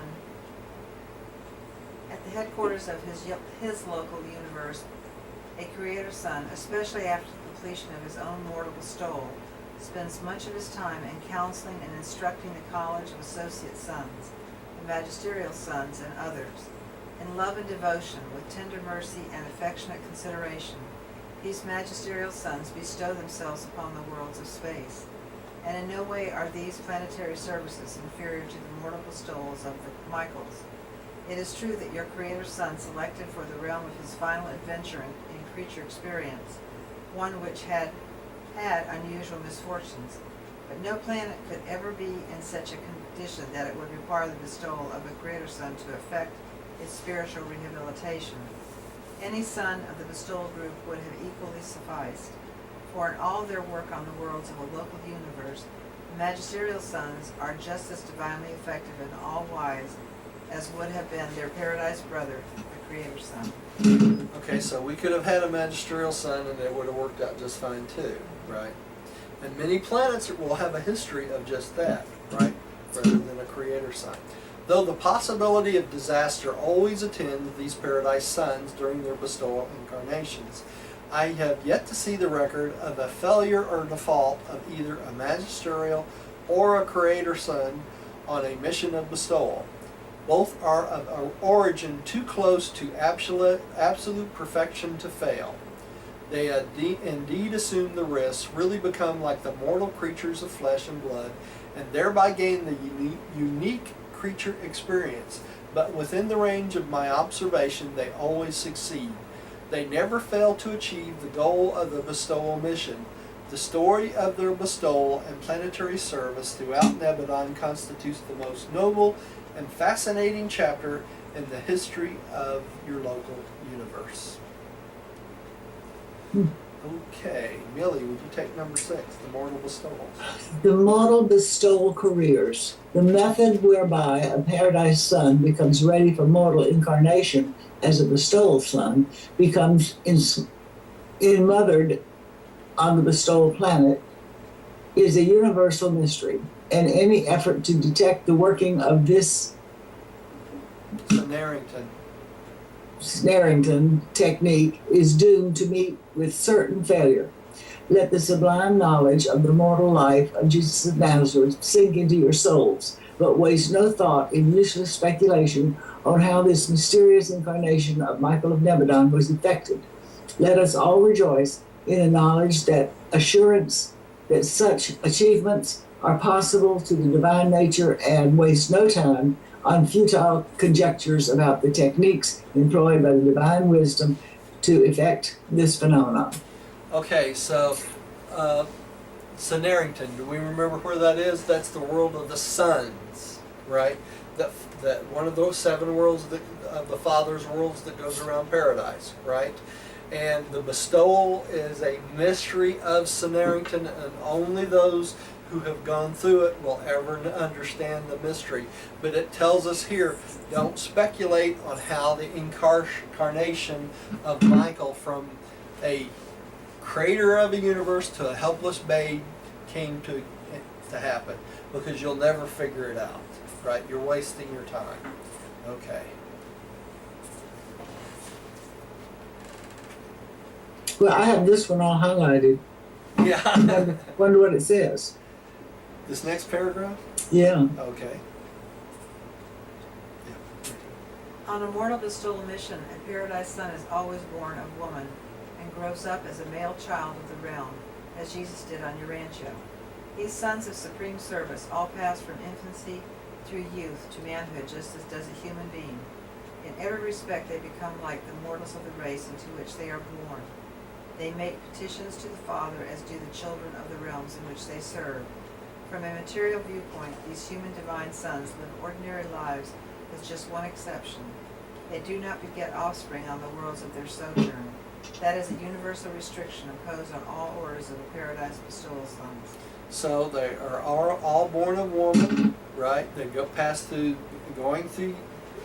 At the headquarters of his local universe, a creator son, especially after the completion of his own mortal bestowal, spends much of his time in counseling and instructing the college of associate sons, the magisterial sons, and others. In love and devotion, with tender mercy and affectionate consideration, these magisterial sons bestow themselves upon the worlds of space. And in no way are these planetary services inferior to the mortal bestowals of the Michaels. It is true that your Creator Son selected for the realm of his final adventure in creature experience, one which had unusual misfortunes, but no planet could ever be in such a condition that it would require the bestowal of a Creator Son to effect its spiritual rehabilitation. Any son of the bestowal group would have equally sufficed, for in all their work on the worlds of a local universe, the magisterial sons are just as divinely effective in all wise as would have been their paradise brother, the Creator Son. Okay, so we could have had a magisterial son and it would have worked out just fine too, right? And many planets will have a history of just that, right? Rather than a Creator Son. Though the possibility of disaster always attends these paradise sons during their bestowal incarnations, I have yet to see the record of a failure or default of either a magisterial or a Creator Son on a mission of bestowal. Both are of an origin too close to absolute perfection to fail. They indeed assume the risks, really become like the mortal creatures of flesh and blood, and thereby gain the unique creature experience. But within the range of my observation, they always succeed. They never fail to achieve the goal of the bestowal mission. The story of their bestowal and planetary service throughout Nebadon constitutes the most noble and fascinating chapter in the history of your local universe. Okay, Millie, would you take number 6, the mortal bestowals? The mortal bestowal careers, the method whereby a paradise son becomes ready for mortal incarnation as a bestowal son, becomes enmothered on the bestowal planet, is a universal mystery, and any effort to detect the working of this Snarington technique is doomed to meet with certain failure. Let the sublime knowledge of the mortal life of Jesus of Nazareth sink into your souls, but waste no thought in useless speculation on how this mysterious incarnation of Michael of Nebadon was effected. Let us all rejoice in the knowledge that assurance that such achievements are possible to the divine nature, and waste no time on futile conjectures about the techniques employed by the divine wisdom to effect this phenomenon. Okay, so Snarington, do we remember where that is? That's the world of the suns, right? That one of those 7 worlds of the Father's worlds that goes around paradise, right? And the bestowal is a mystery of Snarington, and only those who have gone through it will ever understand the mystery. But it tells us here, don't speculate on how the incarnation of Michael from a creator of a universe to a helpless babe came to happen, because you'll never figure it out, right? You're wasting your time. Okay. Well, I have this one all highlighted. Yeah. Wonder what it says. This next paragraph? Yeah. Okay. On a mortal bestowal mission, a paradise son is always born of woman and grows up as a male child of the realm, as Jesus did on Urantia. These sons of supreme service all pass from infancy through youth to manhood, just as does a human being. In every respect, they become like the mortals of the race into which they are born. They make petitions to the Father, as do the children of the realms in which they serve. From a material viewpoint, these human divine sons live ordinary lives, with just one exception. They do not beget offspring on the worlds of their sojourn. That is a universal restriction imposed on all orders of the paradise bestowal sons. So they are all born of woman, right? They going through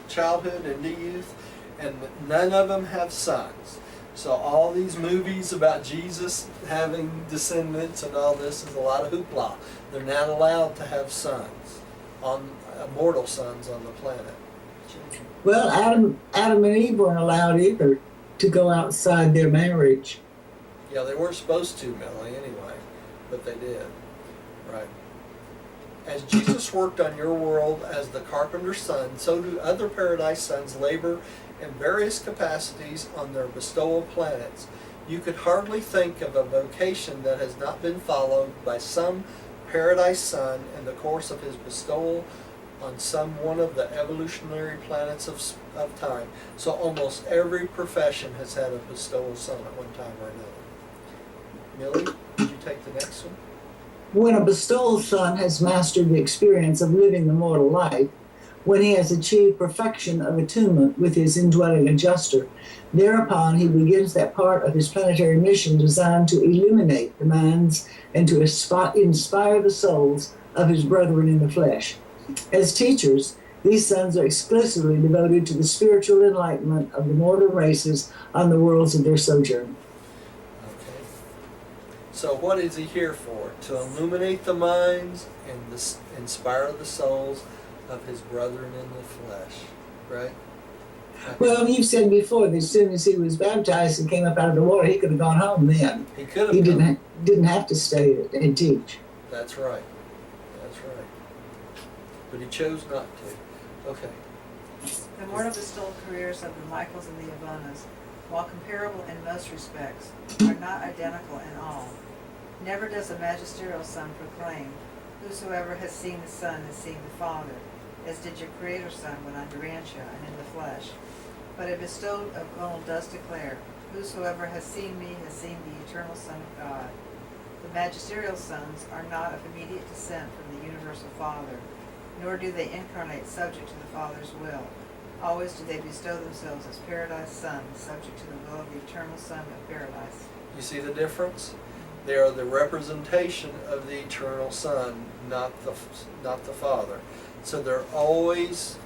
childhood into youth, and none of them have sons. So all these movies about Jesus having descendants and all this is a lot of hoopla. They're not allowed to have sons, mortal sons on the planet. Well, Adam and Eve weren't allowed either to go outside their marriage. Yeah, they weren't supposed to, Melanie, anyway, but they did. Right. As Jesus worked on your world as the carpenter's son, so do other paradise sons labor in various capacities on their bestowal planets. You could hardly think of a vocation that has not been followed by some paradise son in the course of his bestowal on some one of the evolutionary planets of time. So almost every profession has had a bestowal son at one time or another. Millie, would you take the next one? When a bestowal son has mastered the experience of living the mortal life, when he has achieved perfection of attunement with his indwelling adjuster, thereupon he begins that part of his planetary mission designed to illuminate the minds and to inspire the souls of his brethren in the flesh. As teachers, these sons are exclusively devoted to the spiritual enlightenment of the mortal races on the worlds of their sojourn. Okay. So what is he here for? To illuminate the minds and inspire the souls of his brethren in the flesh, right? Well, you said before that as soon as he was baptized and came up out of the water, he could have gone home then. He could have. He didn't have to stay and teach. That's right. That's right. But he chose not to. Okay. The mortal bestowal careers of the Michaels and the Avonas, while comparable in most respects, are not identical in all. Never does a magisterial son proclaim, "Whosoever has seen the Son has seen the Father," as did your Creator Son when on Urantia and in the flesh. But a bestowed Avonal does declare, "Whosoever has seen me has seen the eternal Son of God." The magisterial sons are not of immediate descent from the universal Father, nor do they incarnate subject to the Father's will. Always do they bestow themselves as paradise sons, subject to the will of the eternal Son of paradise. You see the difference? They are the representation of the eternal Son, not the Father. So they're always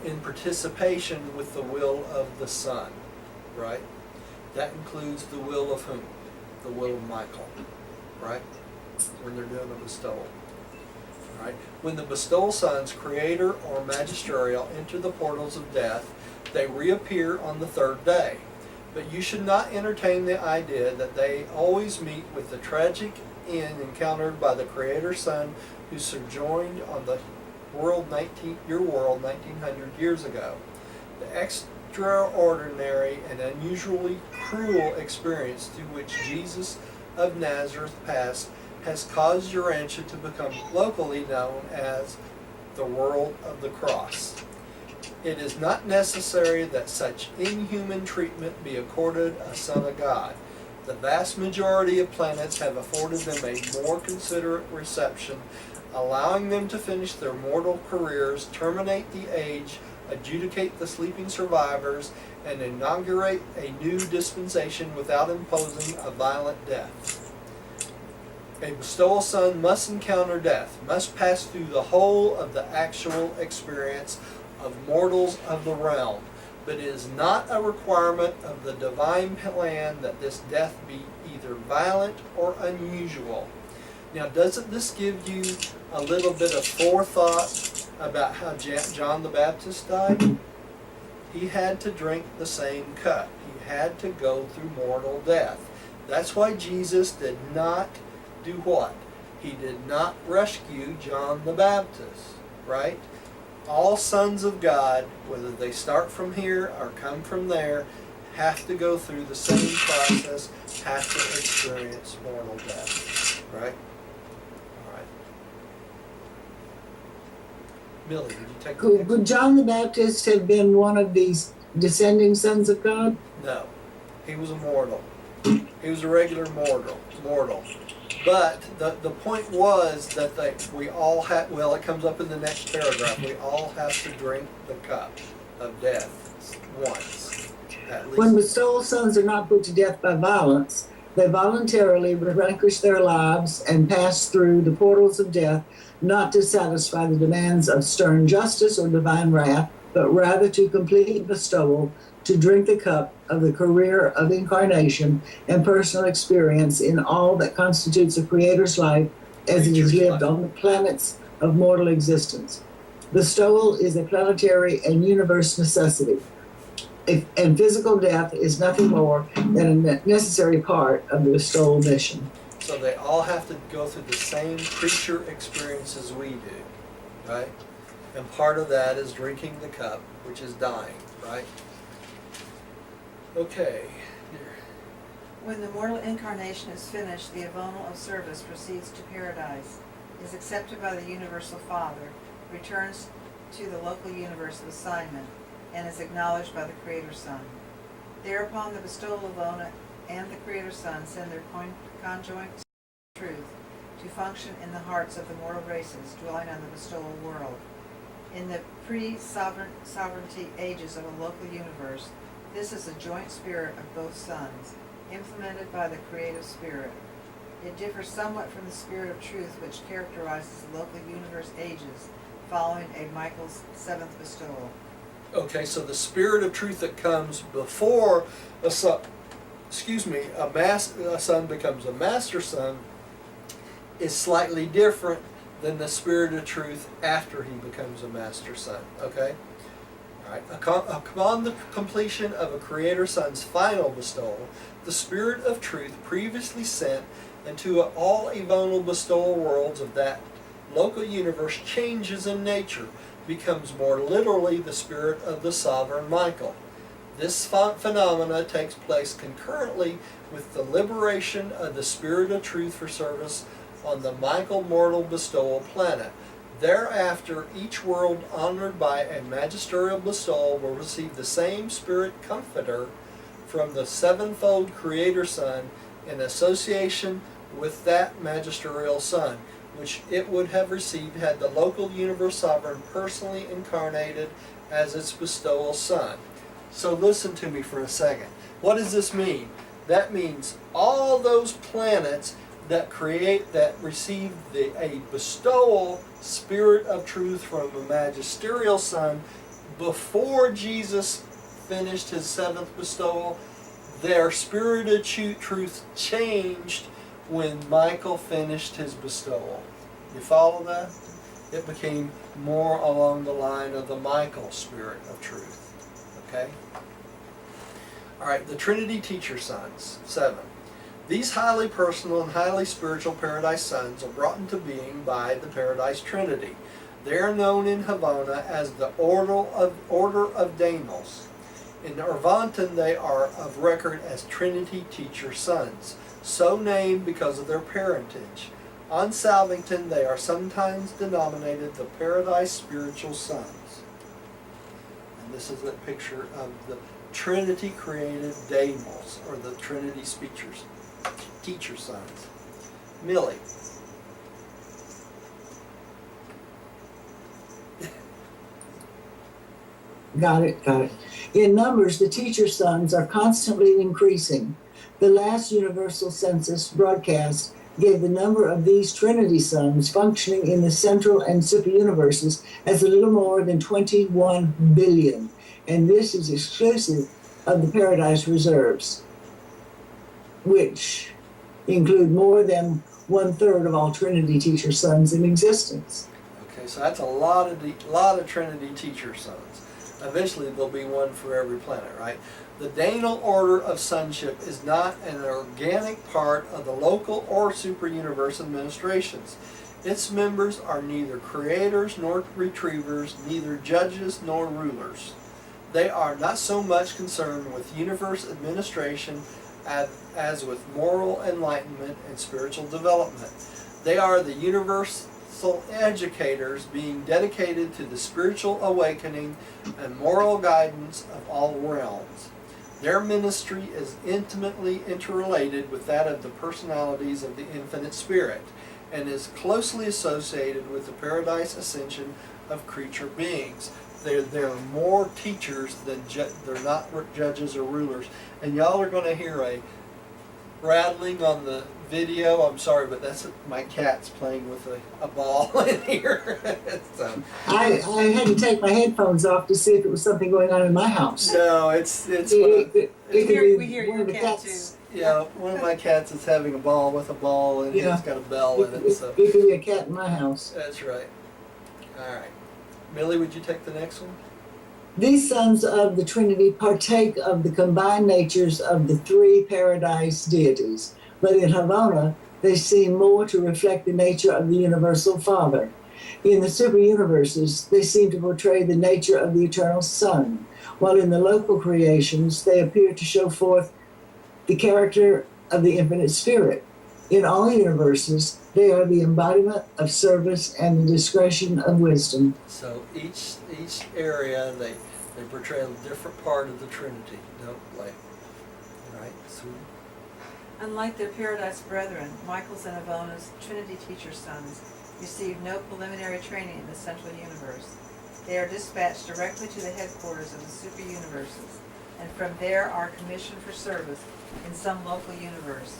in participation with the will of the Son, right? That includes the will of whom? The will of Michael, right? When they're doing a bestowal. Right? When the bestowal sons, creator or magisterial, enter the portals of death, they reappear on the third day. But you should not entertain the idea that they always meet with the tragic end encountered by the Creator Son who sojourned on the your world 1900 years ago. The extraordinary and unusually cruel experience through which Jesus of Nazareth passed has caused Urantia to become locally known as the world of the cross. It is not necessary that such inhuman treatment be accorded a son of God. The vast majority of planets have afforded them a more considerate reception, allowing them to finish their mortal careers, terminate the age, adjudicate the sleeping survivors, and inaugurate a new dispensation without imposing a violent death. A bestowal son must encounter death, must pass through the whole of the actual experience of mortals of the realm, but it is not a requirement of the divine plan that this death be either violent or unusual. Now, doesn't this give you a little bit of forethought about how John the Baptist died? He had to drink the same cup. He had to go through mortal death. That's why Jesus did not do what? He did not rescue John the Baptist, right? All sons of God, whether they start from here or come from there, have to go through the same process, have to experience mortal death, right? All right. Millie, did you take the next? Could John the Baptist have been one of these descending sons of God? No. He was a mortal. He was a regular mortal. But the point was that we all have, well, it comes up in the next paragraph, we all have to drink the cup of death once, at least. When bestowal sons are not put to death by violence, they voluntarily relinquish their lives and pass through the portals of death, not to satisfy the demands of stern justice or divine wrath, but rather to complete bestowal, to drink the cup of the career of incarnation and personal experience in all that constitutes a creator's life as it is lived on the planets of mortal existence. Bestowal is a planetary and universe necessity, and physical death is nothing more than a necessary part of the bestowal mission. So they all have to go through the same creature experience as we do, right? And part of that is drinking the cup, which is dying, right? Okay. Here. When the mortal incarnation is finished, the Avonal of service proceeds to paradise, is accepted by the universal Father, returns to the local universe of assignment, and is acknowledged by the Creator Son. Thereupon the bestowal Avona and the Creator Son send their conjoint truth to function in the hearts of the mortal races dwelling on the bestowal world. In the pre-sovereignty ages of a local universe, this is the joint spirit of both sons, implemented by the creative spirit. It differs somewhat from the spirit of truth which characterizes the local universe ages following a Michael's seventh bestowal. Okay, so the spirit of truth that comes before a son, a son becomes a master son is slightly different than the spirit of truth after he becomes a master son, okay? All right. Upon the completion of a Creator Son's final bestowal, the Spirit of Truth previously sent into all Avonal bestowal worlds of that local universe changes in nature becomes more literally the spirit of the sovereign Michael. This phenomena takes place concurrently with the liberation of the spirit of truth for service on the Michael mortal bestowal planet. Thereafter, each world honored by a magisterial bestowal will receive the same spirit comforter from the sevenfold Creator Son in association with that magisterial Son, which it would have received had the local universe sovereign personally incarnated as its bestowal Son. So listen to me for a second. What does this mean? That means all those planets that receive a bestowal spirit of truth from a magisterial Son before Jesus finished his seventh bestowal, their spirit of truth changed when Michael finished his bestowal. You follow that? It became more along the line of the Michael spirit of truth. Okay? All right, the Trinity Teacher Sons, 7. These highly personal and highly spiritual Paradise Sons are brought into being by the Paradise Trinity. They are known in Havana as the Order of Daniels. In Urantia, they are of record as Trinity Teacher Sons, so named because of their parentage. On Salvington, they are sometimes denominated the Paradise Spiritual Sons. And this is a picture of the Trinity created Daniels, or the Trinity Teacher Sons. Millie. Got it. In numbers, the teacher sons are constantly increasing. The last universal census broadcast gave the number of these Trinity sons functioning in the central and super universes as a little more than 21 billion. And this is exclusive of the Paradise Reserves, which include more than 1/3 of all Trinity teacher sons in existence. Okay, so that's a lot of Trinity Teacher Sons. Eventually there'll be one for every planet, right? The Daniel order of sonship is not an organic part of the local or super universe administrations. Its members are neither creators nor retrievers, neither judges nor rulers. They are not so much concerned with universe administration as with moral enlightenment and spiritual development. They are the universal educators being dedicated to the spiritual awakening and moral guidance of all realms. Their ministry is intimately interrelated with that of the personalities of the Infinite Spirit and is closely associated with the Paradise Ascension of creature beings. They're more teachers than they're not judges or rulers. And y'all are going to hear a rattling on the video. I'm sorry, but that's my cat's playing with a ball in here. So, I had to take my headphones off to see if it was something going on in my house. no, it's We hear one your of the cat cats. yeah, one of my cats is having a ball with a ball, and Yeah. it's got a bell in it. So It could be a cat in my house. that's right. All right, Millie, would you take the next one? These sons of the Trinity partake of the combined natures of the three Paradise deities, but in Havana, they seem more to reflect the nature of the Universal Father. In the super universes, they seem to portray the nature of the Eternal Son, while in the local creations, they appear to show forth the character of the Infinite Spirit. In all universes, they are the embodiment of service and the discretion of wisdom. So each area they portray a different part of the Trinity. All right. So Unlike their Paradise brethren, Michael's and Avona's Trinity Teacher Sons receive no preliminary training in the central universe. They are dispatched directly to the headquarters of the super universes, and from there are commissioned for service in some local universe.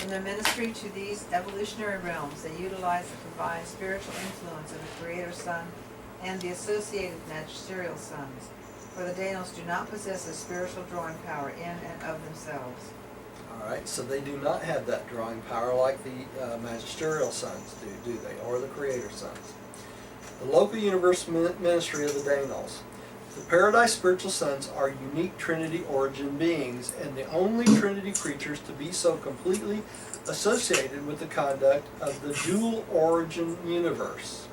In their ministry to these evolutionary realms, they utilize the combined spiritual influence of the Creator Son and the associated magisterial sons, for the Daniels do not possess a spiritual drawing power in and of themselves. all right, so they do not have that drawing power like the magisterial sons do they? Or the Creator Sons. The local universe ministry of the Daniels. The Paradise Spiritual Sons are unique Trinity origin beings and the only Trinity creatures to be so completely associated with the conduct of the dual origin universe.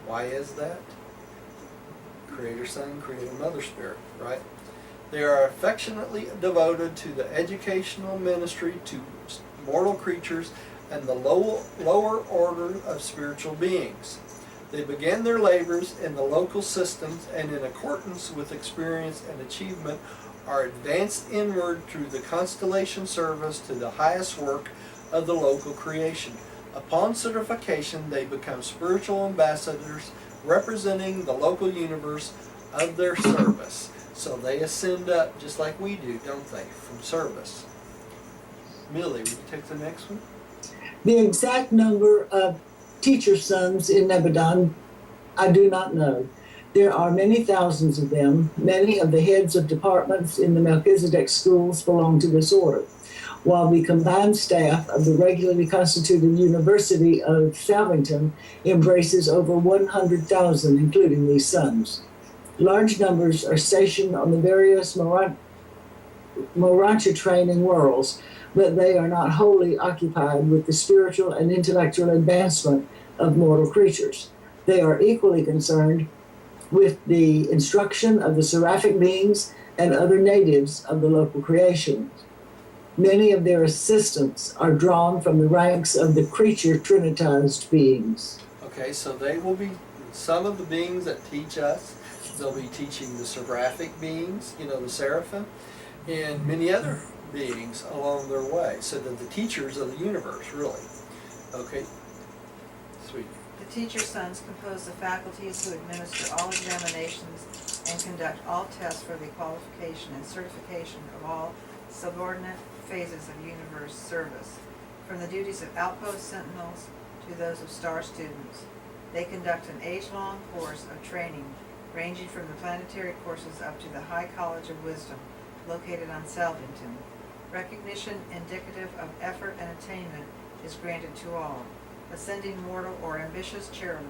Why is that? Creator Son, Creator Mother Spirit, right? They are affectionately devoted to the educational ministry to mortal creatures and the lower order of spiritual beings. They began their labors in the local systems and in accordance with experience and achievement are advanced inward through the constellation service to the highest work of the local creation. Upon certification, they become spiritual ambassadors representing the local universe of their service. So they ascend up just like we do, don't they, from service. Millie, will you take the next one? The exact number of teacher sons in Nebadon, I do not know. There are many thousands of them. Many of the heads of departments in the Melchizedek schools belong to this order, while the combined staff of the regularly constituted University of Salvington embraces over 100,000, including these sons. Large numbers are stationed on the various Urantia training worlds, but they are not wholly occupied with the spiritual and intellectual advancement of mortal creatures. They are equally concerned with the instruction of the seraphic beings and other natives of the local creation. Many of their assistants are drawn from the ranks of the creature trinitized beings. Okay, so they will be some of the beings that teach us. They'll be teaching the seraphic beings, the seraphim, and many other beings along their way. So they're the teachers of the universe, really. Okay, sweet. The teacher sons compose the faculties who administer all examinations and conduct all tests for the qualification and certification of all subordinate phases of universe service, from the duties of outpost sentinels to those of star students. They conduct an age-long course of training ranging from the planetary courses up to the High College of Wisdom, located on Salvington. Recognition indicative of effort and attainment is granted to all, ascending mortal or ambitious cherubim,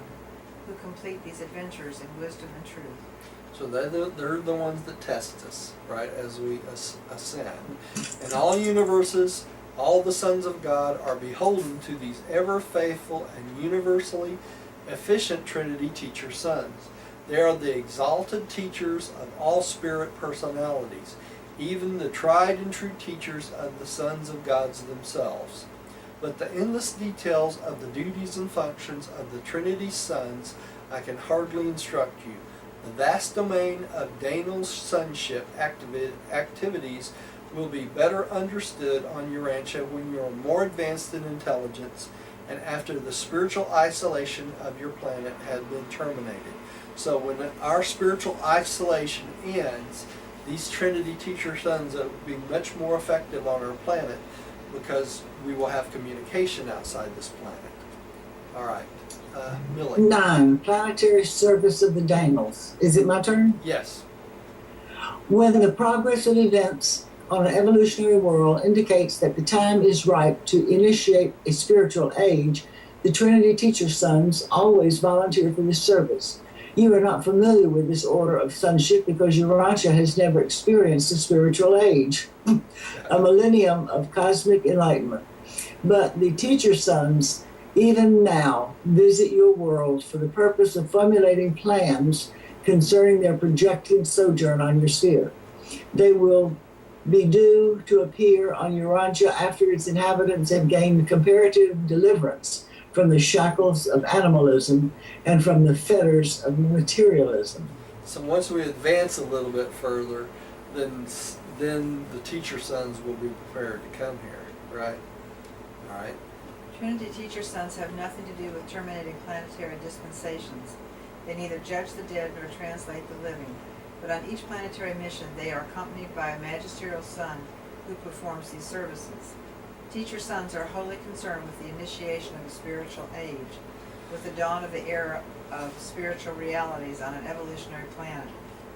who complete these adventures in wisdom and truth. So they're the ones that test us, right, as we ascend. In all universes, all the sons of God are beholden to these ever faithful and universally efficient Trinity teacher sons. They are the exalted teachers of all spirit personalities, even the tried and true teachers of the sons of God themselves. But the endless details of the duties and functions of the Trinity's sons I can hardly instruct you. The vast domain of Daniel's sonship activities will be better understood on Urantia when you are more advanced in intelligence and after the spiritual isolation of your planet has been terminated. So when our spiritual isolation ends, these Trinity teacher sons will be much more effective on our planet because we will have communication outside this planet. All right, Millie. 9. Planetary service of the Daniels. Is it my turn? Yes. When the progress of events on an evolutionary world indicates that the time is ripe to initiate a spiritual age, the Trinity teacher sons always volunteer for this service. You are not familiar with this order of sonship because Urantia has never experienced a spiritual age, a millennium of cosmic enlightenment. But the teacher sons, even now, visit your world for the purpose of formulating plans concerning their projected sojourn on your sphere. They will be due to appear on Urantia after its inhabitants have gained comparative deliverance from the shackles of animalism and from the fetters of materialism. So once we advance a little bit further, then the teacher sons will be prepared to come here, right? All right. Trinity teacher sons have nothing to do with terminating planetary dispensations. They neither judge the dead nor translate the living, but on each planetary mission they are accompanied by a magisterial son who performs these services. Teacher sons are wholly concerned with the initiation of a spiritual age, with the dawn of the era of spiritual realities on an evolutionary planet.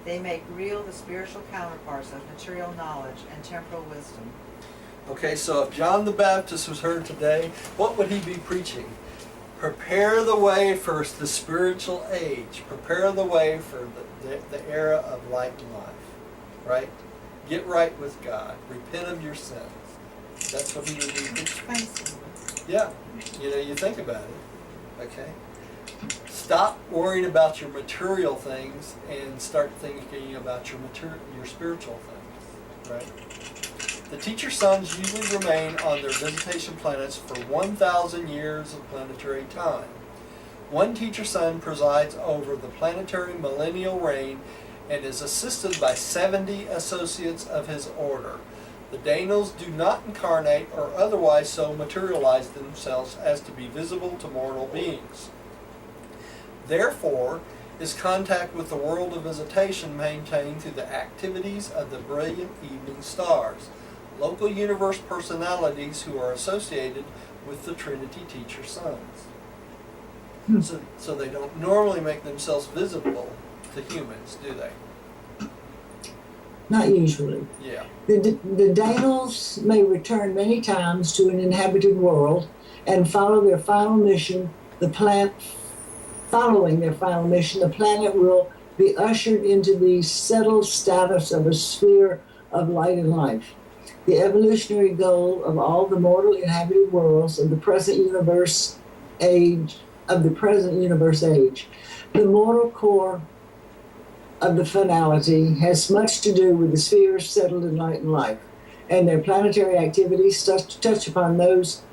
They make real the spiritual counterparts of material knowledge and temporal wisdom. Okay, so if John the Baptist was heard today, what would he be preaching? Prepare the way for the spiritual age. Prepare the way for the era of light and life, right? Get right with God. Repent of your sins. That's what he would be preaching. Yeah, you think about it. Okay. Stop worrying about your material things and start thinking about your spiritual things, right? The teacher suns usually remain on their visitation planets for 1,000 years of planetary time. One teacher sun presides over the planetary millennial reign and is assisted by 70 associates of his order. The Danos do not incarnate or otherwise so materialize themselves as to be visible to mortal beings. Therefore, is contact with the world of visitation maintained through the activities of the brilliant evening stars, local universe personalities who are associated with the Trinity teacher suns. So they don't normally make themselves visible to humans, do they? Not usually. Yeah. The Danos may return many times to an inhabited world and follow their final mission. Following their final mission, the planet will be ushered into the settled status of a sphere of light and life. The evolutionary goal of all the mortal inhabited worlds of the present universe age. The mortal core of the finality has much to do with the spheres settled in light and life, and their planetary activities touch upon those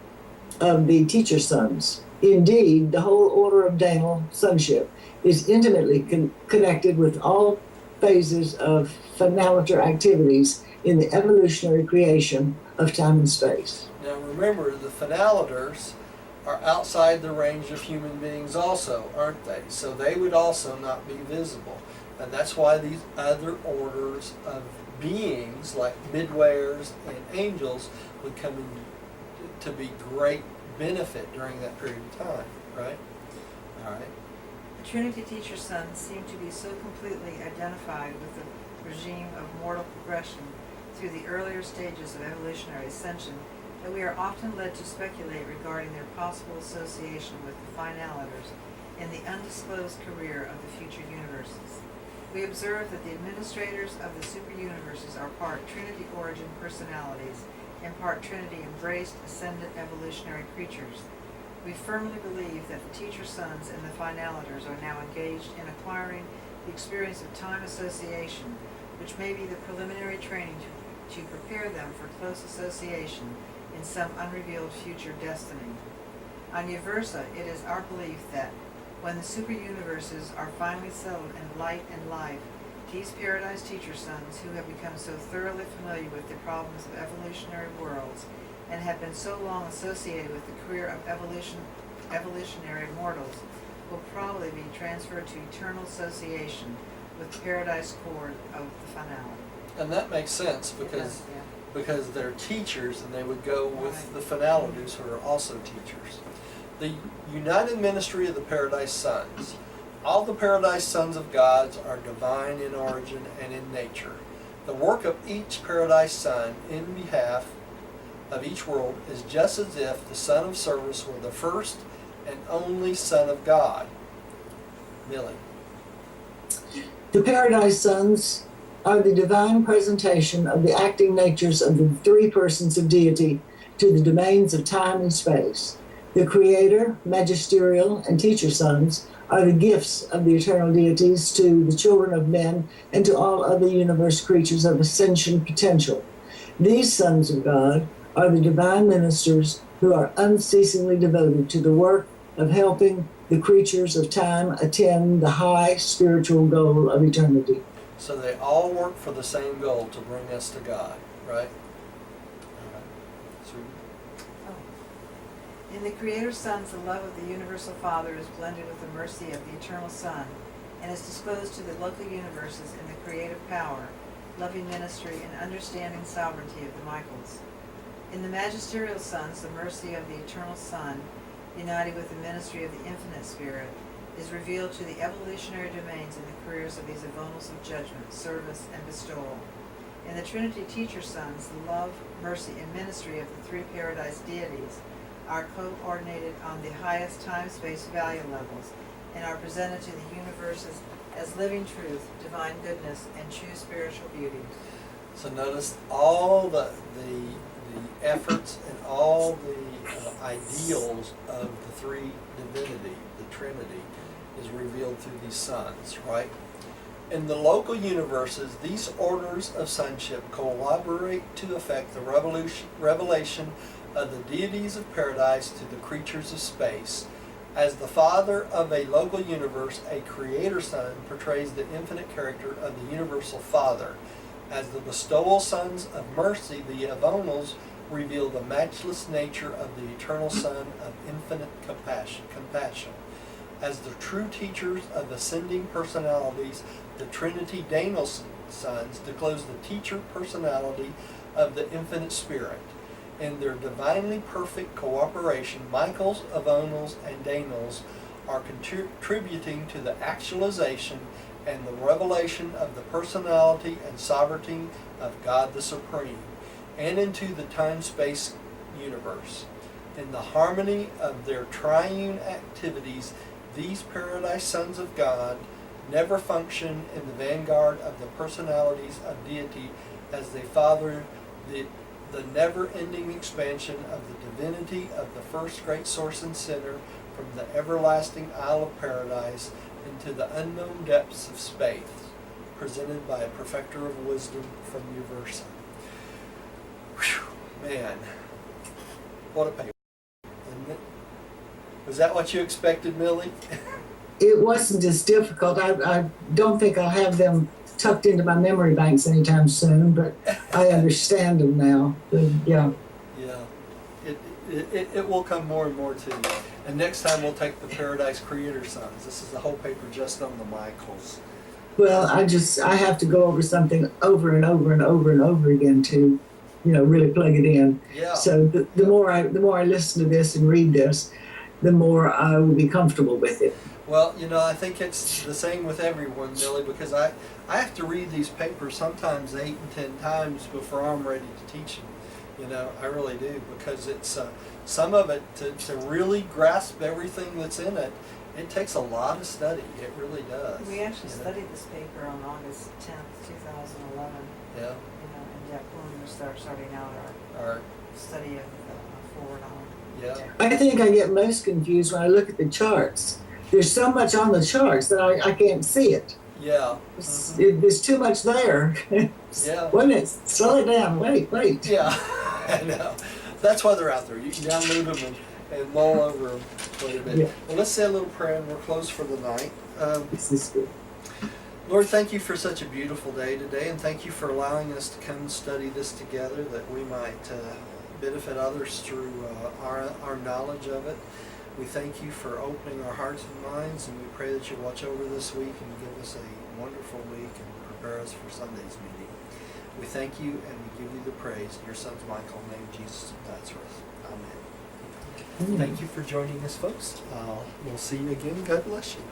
of the teacher suns. Indeed, the whole order of Danal sonship is intimately connected with all phases of finaliter activities in the evolutionary creation of time and space. Now remember, the finaliters are outside the range of human beings also, aren't they? So they would also not be visible. And that's why these other orders of beings, like midwayers and angels, would come in to be great benefit during that period of time, right? All right. The Trinity teacher suns seem to be so completely identified with the regime of mortal progression through the earlier stages of evolutionary ascension that we are often led to speculate regarding their possible association with the finaliters in the undisclosed career of the future universes. We observe that the administrators of the super-universes are part Trinity origin personalities and part Trinity embraced ascendant evolutionary creatures. We firmly believe that the teacher suns and the finaliters are now engaged in acquiring the experience of time association, which may be the preliminary training to prepare them for close association in some unrevealed future destiny. On Uversa, it is our belief that when the super-universes are finally settled in light and life, these paradise teacher suns, who have become so thoroughly familiar with the problems of evolutionary worlds and have been so long associated with the career of evolutionary mortals, will probably be transferred to eternal association with the paradise core of the finality. And that makes sense because they're teachers and they would go with the finaliters who are also teachers. The united ministry of the paradise sons. All the paradise sons of gods are divine in origin and in nature. The work of each paradise son in behalf of each world is just as if the son of service were the first and only son of God. Millie. The paradise sons are the divine presentation of the acting natures of the three persons of deity to the domains of time and space. The creator, magisterial, and teacher sons are the gifts of the eternal deities to the children of men and to all other universe creatures of ascension potential. These sons of God are the divine ministers who are unceasingly devoted to the work of helping the creatures of time attain the high spiritual goal of eternity. So they all work for the same goal, to bring us to God, right? In the Creator Sons, the love of the Universal Father is blended with the mercy of the Eternal Son and is disclosed to the local universes in the creative power, loving ministry, and understanding sovereignty of the Michaels. In the Magisterial Sons, the mercy of the Eternal Son, united with the ministry of the Infinite Spirit, is revealed to the evolutionary domains in the careers of these avonals of judgment, service, and bestowal. In the Trinity Teacher Sons, the love, mercy, and ministry of the three paradise deities are coordinated on the highest time-space value levels and are presented to the universes as living truth, divine goodness, and true spiritual beauty. So notice all the efforts and all the ideals of the three divinity, the Trinity, is revealed through these sons, right? In the local universes, these orders of sonship collaborate to effect the revelation of the deities of paradise to the creatures of space. As the father of a local universe, a creator son portrays the infinite character of the universal father. As the bestowal sons of mercy, the Avonals reveal the matchless nature of the eternal Son of infinite compassion. As the true teachers of ascending personalities, the Trinity Danal sons disclose the teacher personality of the infinite Spirit. In their divinely perfect cooperation, Michaels, Avonals, and Danals are contributing to the actualization and the revelation of the personality and sovereignty of God the Supreme, and into the time-space universe. In the harmony of their triune activities, these paradise sons of God never function in the vanguard of the personalities of deity as they father the never-ending expansion of the divinity of the first great source and center from the everlasting Isle of Paradise into the unknown depths of space, presented by a perfecter of wisdom from Urantia. Whew, man, what a paper, isn't it? Was that what you expected, Millie? It wasn't as difficult. I don't think I'll have them tucked into my memory banks anytime soon, but I understand them now. But, yeah. Yeah, it will come more and more to you. And next time we'll take the Paradise Creator Sons. This is the whole paper just on the Michaels. Well, I have to go over something over and over and over and over again to, really plug it in. Yeah. So the more I listen to this and read this, the more I will be comfortable with it. Well, I think it's the same with everyone, Millie, because I have to read these papers sometimes 8 and 10 times before I'm ready to teach them. I really do, because it's some of it to really grasp everything that's in it. It takes a lot of study. It really does. We actually studied this paper on August 10th, 2011. Yeah. In depth when we starting out our study of forward on. Yeah. I think I get most confused when I look at the charts. There's so much on the charts that I can't see it. Yeah. There's too much there. Yeah. Wait a minute, slow it down. Wait. Yeah, I know. That's why they're out there. You can download them and mull over them quite a bit. Yeah. Well, let's say a little prayer and we're closed for the night. This is good. Lord, thank you for such a beautiful day today, and thank you for allowing us to come and study this together, that we might benefit others through our knowledge of it. We thank you for opening our hearts and minds, and we pray that you watch over this week and give us a wonderful week and prepare us for Sunday's meeting. We thank you and we give you the praise. In your son's Michael, name Jesus of Nazareth. Amen. Thank you for joining us, folks. We'll see you again. God bless you.